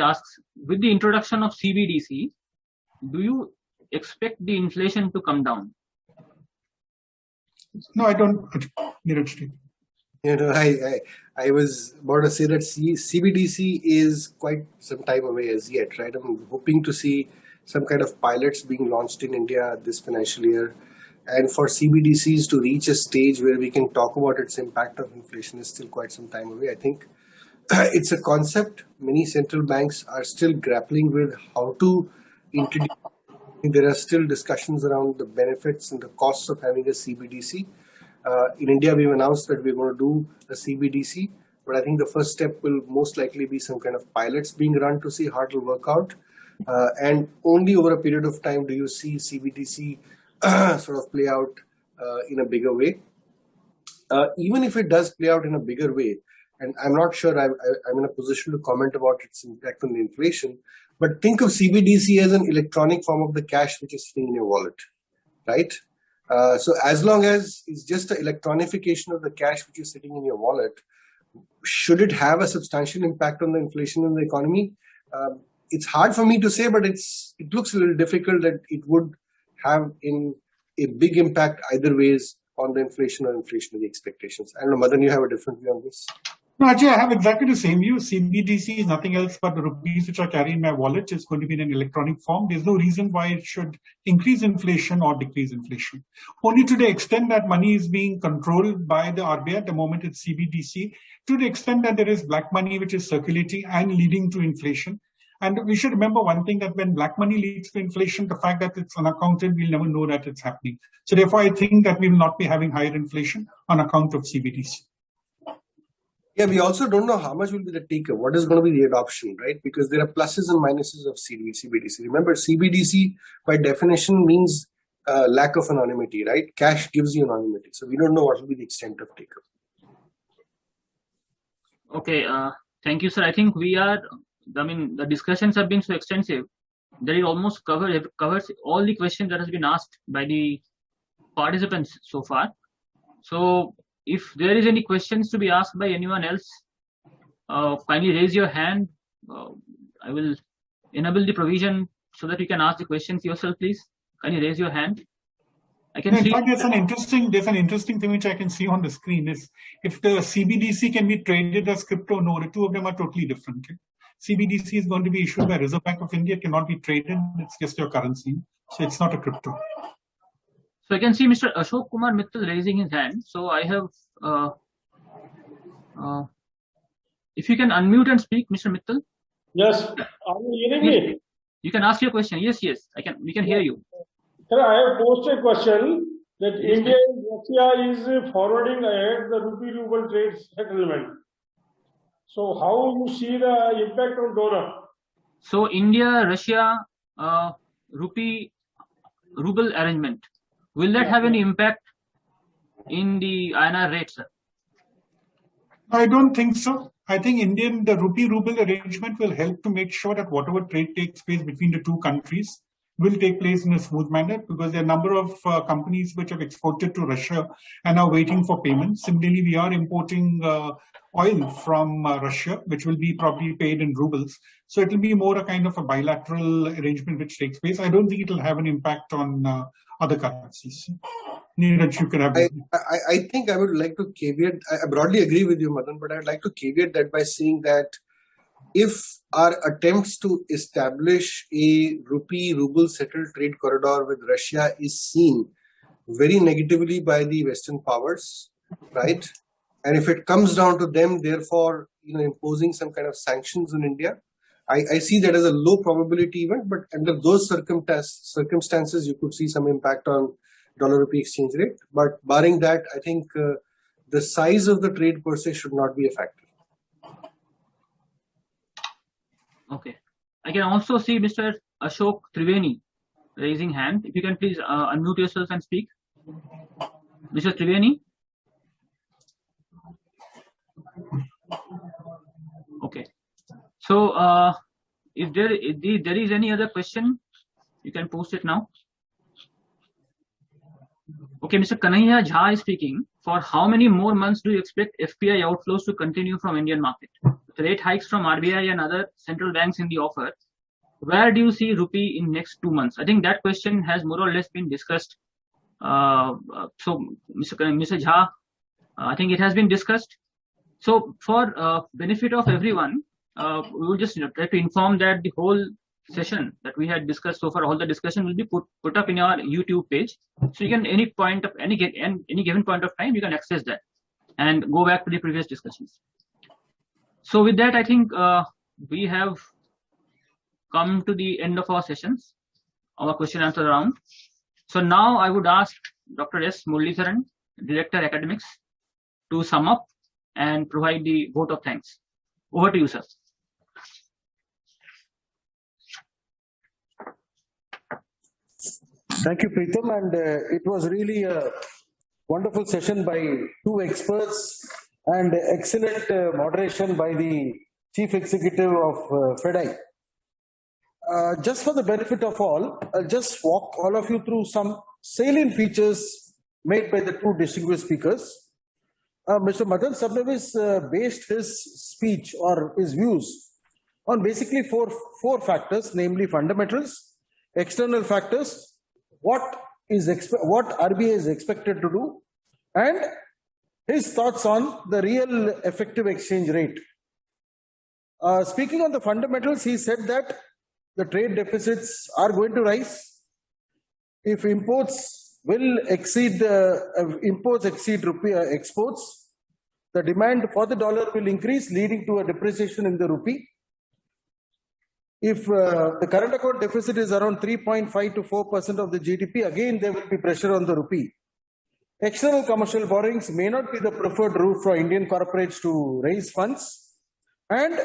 asks, with the introduction of CBDC, do you expect the inflation to come down? No, I don't. You know, I was about to say that CBDC is quite some time away as yet, right? I'm hoping to see some kind of pilots being launched in India this financial year. And for CBDCs to reach a stage where we can talk about its impact of inflation is still quite some time away. I think it's a concept many central banks are still grappling with how to introduce. There are still discussions around the benefits and the costs of having a CBDC. In India, we've announced that we're going to do a CBDC, but I think the first step will most likely be some kind of pilots being run to see how it will work out. And only over a period of time do you see CBDC sort of play out in a bigger way. Even if it does play out in a bigger way, and I'm not sure I'm in a position to comment about its impact on the inflation, but think of CBDC as an electronic form of the cash which is sitting in your wallet, right? So as long as it's just an electronification of the cash which is sitting in your wallet, should it have a substantial impact on the inflation in the economy? It's hard for me to say, but it looks a little difficult that it would have a big impact either ways on the inflation or inflationary expectations. I don't know, Madan, you have a different view on this? No, actually, I have exactly the same view. CBDC is nothing else but the rupees which I carry in my wallet. It's going to be in an electronic form. There's no reason why it should increase inflation or decrease inflation. Only to the extent that money is being controlled by the RBI at the moment it's CBDC, to the extent that there is black money which is circulating and leading to inflation. And we should remember one thing, that when black money leads to inflation, the fact that it's unaccounted, we'll never know that it's happening. So therefore, I think that we will not be having higher inflation on account of CBDC. Yeah, we also don't know how much will be the take-up. What is going to be the adoption, right? Because there are pluses and minuses of CBDC. Remember, CBDC by definition means lack of anonymity, right? Cash gives you anonymity. So we don't know what will be the extent of take-up. Okay, thank you, sir. I think the discussions have been so extensive that it almost covers all the questions that has been asked by the participants so far. So if there is any questions to be asked by anyone else, kindly raise your hand. I will enable the provision so that you can ask the questions yourself, please. Kindly raise your hand. I can see. In fact, there's an interesting thing which I can see on the screen is if the CBDC can be traded as crypto. No, the two of them are totally different. Okay? CBDC is going to be issued by Reserve Bank of India. It cannot be traded. It's just your currency. So it's not a crypto. So I can see Mr. Ashok Kumar Mittal raising his hand. So I have, if you can unmute and speak, Mr. Mittal. Yes, are you hearing me? You can ask your question. Yes, we can hear you. Sir, I have posted a question that India and Russia is forwarding ahead the rupee-ruble trade settlement. So how you see the impact on dollar? So India, Russia, rupee-ruble arrangement. Will that have any impact in the INR rate, sir? I don't think so. I think the rupee-ruble arrangement will help to make sure that whatever trade takes place between the two countries will take place in a smooth manner, because there are a number of companies which have exported to Russia and are waiting for payment. Similarly, we are importing oil from Russia, which will be probably paid in rubles. So it will be more a kind of a bilateral arrangement which takes place. I don't think it will have an impact on other currencies. Neeraj, you can have. I think I would like to caveat. I broadly agree with you, Madan, but I'd like to caveat that by saying that if our attempts to establish a rupee-ruble settled trade corridor with Russia is seen very negatively by the Western powers, right? And if it comes down to them, therefore, imposing some kind of sanctions on India, I see that as a low probability event. But under those circumstances, you could see some impact on dollar-rupee exchange rate. But barring that, I think the size of the trade per se should not be a factor. Okay. I can also see Mr. Ashok Triveni raising hand. If you can please unmute yourself and speak. Mr. Triveni? Okay. So if there is any other question, you can post it now. Okay, Mr. Kanhaiya Jha is speaking. For how many more months do you expect FPI outflows to continue from Indian market? The rate hikes from RBI and other central banks in the offer. Where do you see rupee in next 2 months? I think that question has more or less been discussed. So, Mr. Jha, I think it has been discussed. So, for benefit of everyone, we will just try to inform that the whole session that we had discussed so far, all the discussion will be put up in our YouTube page. So you can any given point of time you can access that and go back to the previous discussions. So with that, I think we have come to the end of our sessions, our question answer round. So now I would ask Dr. S. Muralidharan, Director Academics, to sum up and provide the vote of thanks. Over to you, sir. Thank you, Preetham, and it was really a wonderful session by two experts and excellent moderation by the Chief Executive of FEDAI. Just for the benefit of all, I'll just walk all of you through some salient features made by the two distinguished speakers. Mr. Madan Sabnawis based his speech or his views on basically four factors, namely fundamentals, external factors, what RBI is expected to do, and his thoughts on the real effective exchange rate. Speaking on the fundamentals, he said that the trade deficits are going to rise. If imports exceed rupee exports, the demand for the dollar will increase, leading to a depreciation in the rupee. If the current account deficit is around 3.5 to 4% of the GDP, again there will be pressure on the rupee. External commercial borrowings may not be the preferred route for Indian corporates to raise funds, and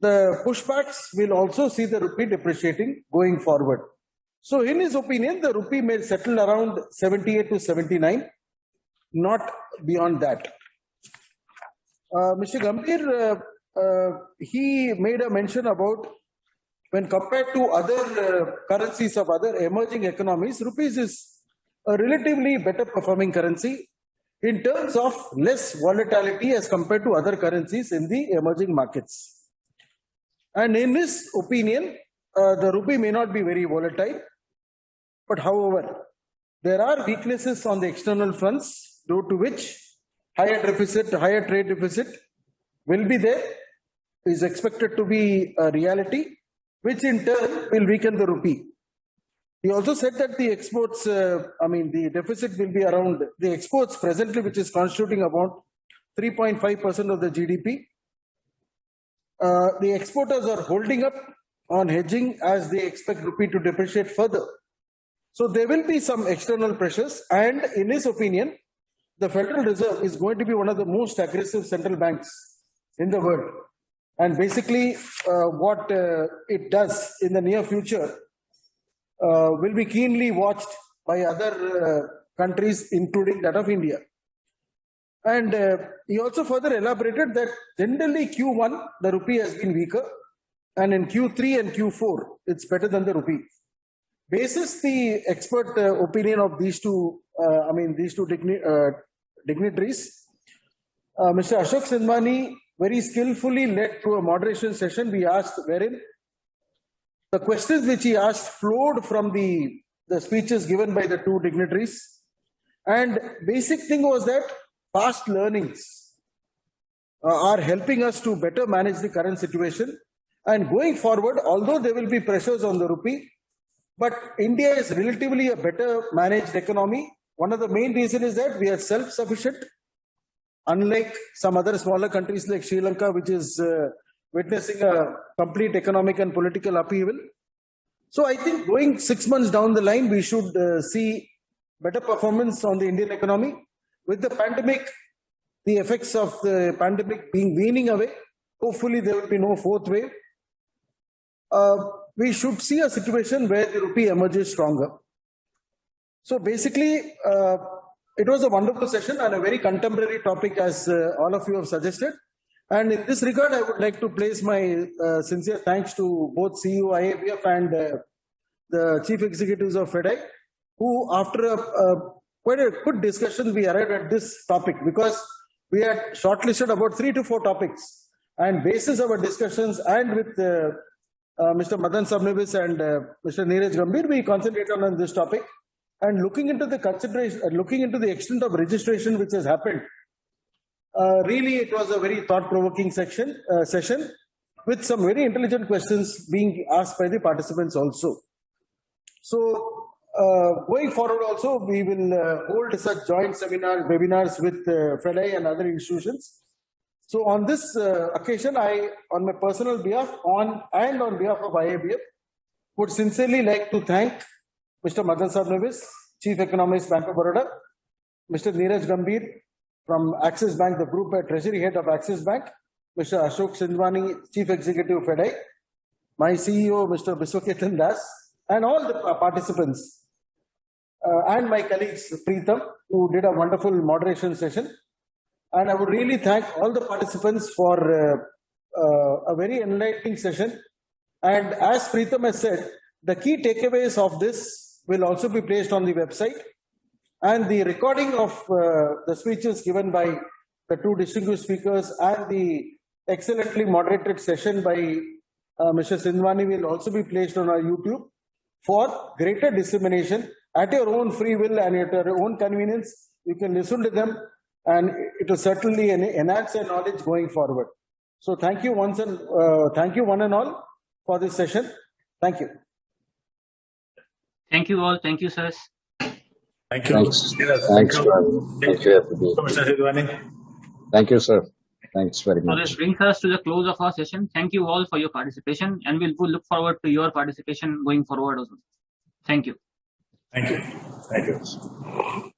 the pushbacks will also see the rupee depreciating going forward. So in his opinion, the rupee may settle around 78 to 79, not beyond that. Mr. Gambhir, he made a mention about when compared to other currencies of other emerging economies, rupees is a relatively better performing currency in terms of less volatility as compared to other currencies in the emerging markets. And in his opinion, the rupee may not be very volatile, but however, there are weaknesses on the external fronts due to which higher trade deficit will be there, is expected to be a reality, which in turn will weaken the rupee. He also said that the exports, the deficit will be around the exports presently, which is constituting about 3.5% of the GDP. The exporters are holding up on hedging as they expect rupee to depreciate further. So there will be some external pressures, and in his opinion, the Federal Reserve is going to be one of the most aggressive central banks in the world. And basically, what it does in the near future will be keenly watched by other countries, including that of India. And he also further elaborated that generally Q1, the rupee has been weaker, and in Q3 and Q4, it's better than the rupee. Basis the expert opinion of these two dignitaries, Mr. Ashok Sindwani very skillfully led to a moderation session we asked, wherein the questions which he asked flowed from the speeches given by the two dignitaries. And basic thing was that past learnings are helping us to better manage the current situation. And going forward, although there will be pressures on the rupee, but India is relatively a better managed economy. One of the main reasons is that we are self-sufficient, unlike some other smaller countries like Sri Lanka, which is witnessing a complete economic and political upheaval. So I think going 6 months down the line, we should see better performance on the Indian economy. With the pandemic, the effects of the pandemic weaning away, hopefully there will be no fourth wave. We should see a situation where the rupee emerges stronger. So basically, it was a wonderful session and a very contemporary topic, as all of you have suggested. And in this regard, I would like to place my sincere thanks to both CEO IIBF and the chief executives of FEDAI, who after quite a good discussion, we arrived at this topic, because we had shortlisted about 3 to 4 topics. And basis our discussions and with Mr. Madan Sabnawis and Mr. Neeraj Gambhir, we concentrated on this topic. And looking into the extent of registration which has happened, really it was a very thought-provoking session with some very intelligent questions being asked by the participants also. So going forward also, we will hold such joint webinars with FEDAI and other institutions. So on this occasion, I, on my personal behalf, on behalf of IIBF, would sincerely like to thank Mr. Madan Sabnawis, Chief Economist, Bank of Baroda, Mr. Neeraj Gambhir from Axis Bank, the Group Treasury Head of Axis Bank, Mr. Ashok Sindwani, Chief Executive FEDAI, my CEO, Mr. Biswaketan Das, and all the participants, and my colleagues, Preetham, who did a wonderful moderation session. And I would really thank all the participants for a very enlightening session. And as Preetham has said, the key takeaways of this will also be placed on the website. And the recording of the speeches given by the two distinguished speakers and the excellently moderated session by Mr. Sindwani will also be placed on our YouTube for greater dissemination at your own free will and at your own convenience. You can listen to them and it will certainly enhance our knowledge going forward. So thank you one and all for this session. Thank you. Thank you all. Thank you, sirs. Thank you. Thanks. Thanks, thank you, Mr. Sidwani. Thank you, sir. Thanks very So this much. brings us to the close of our session. Thank you all for your participation, and we'll look forward to your participation going forward also. Thank you. Thank you. Thank you.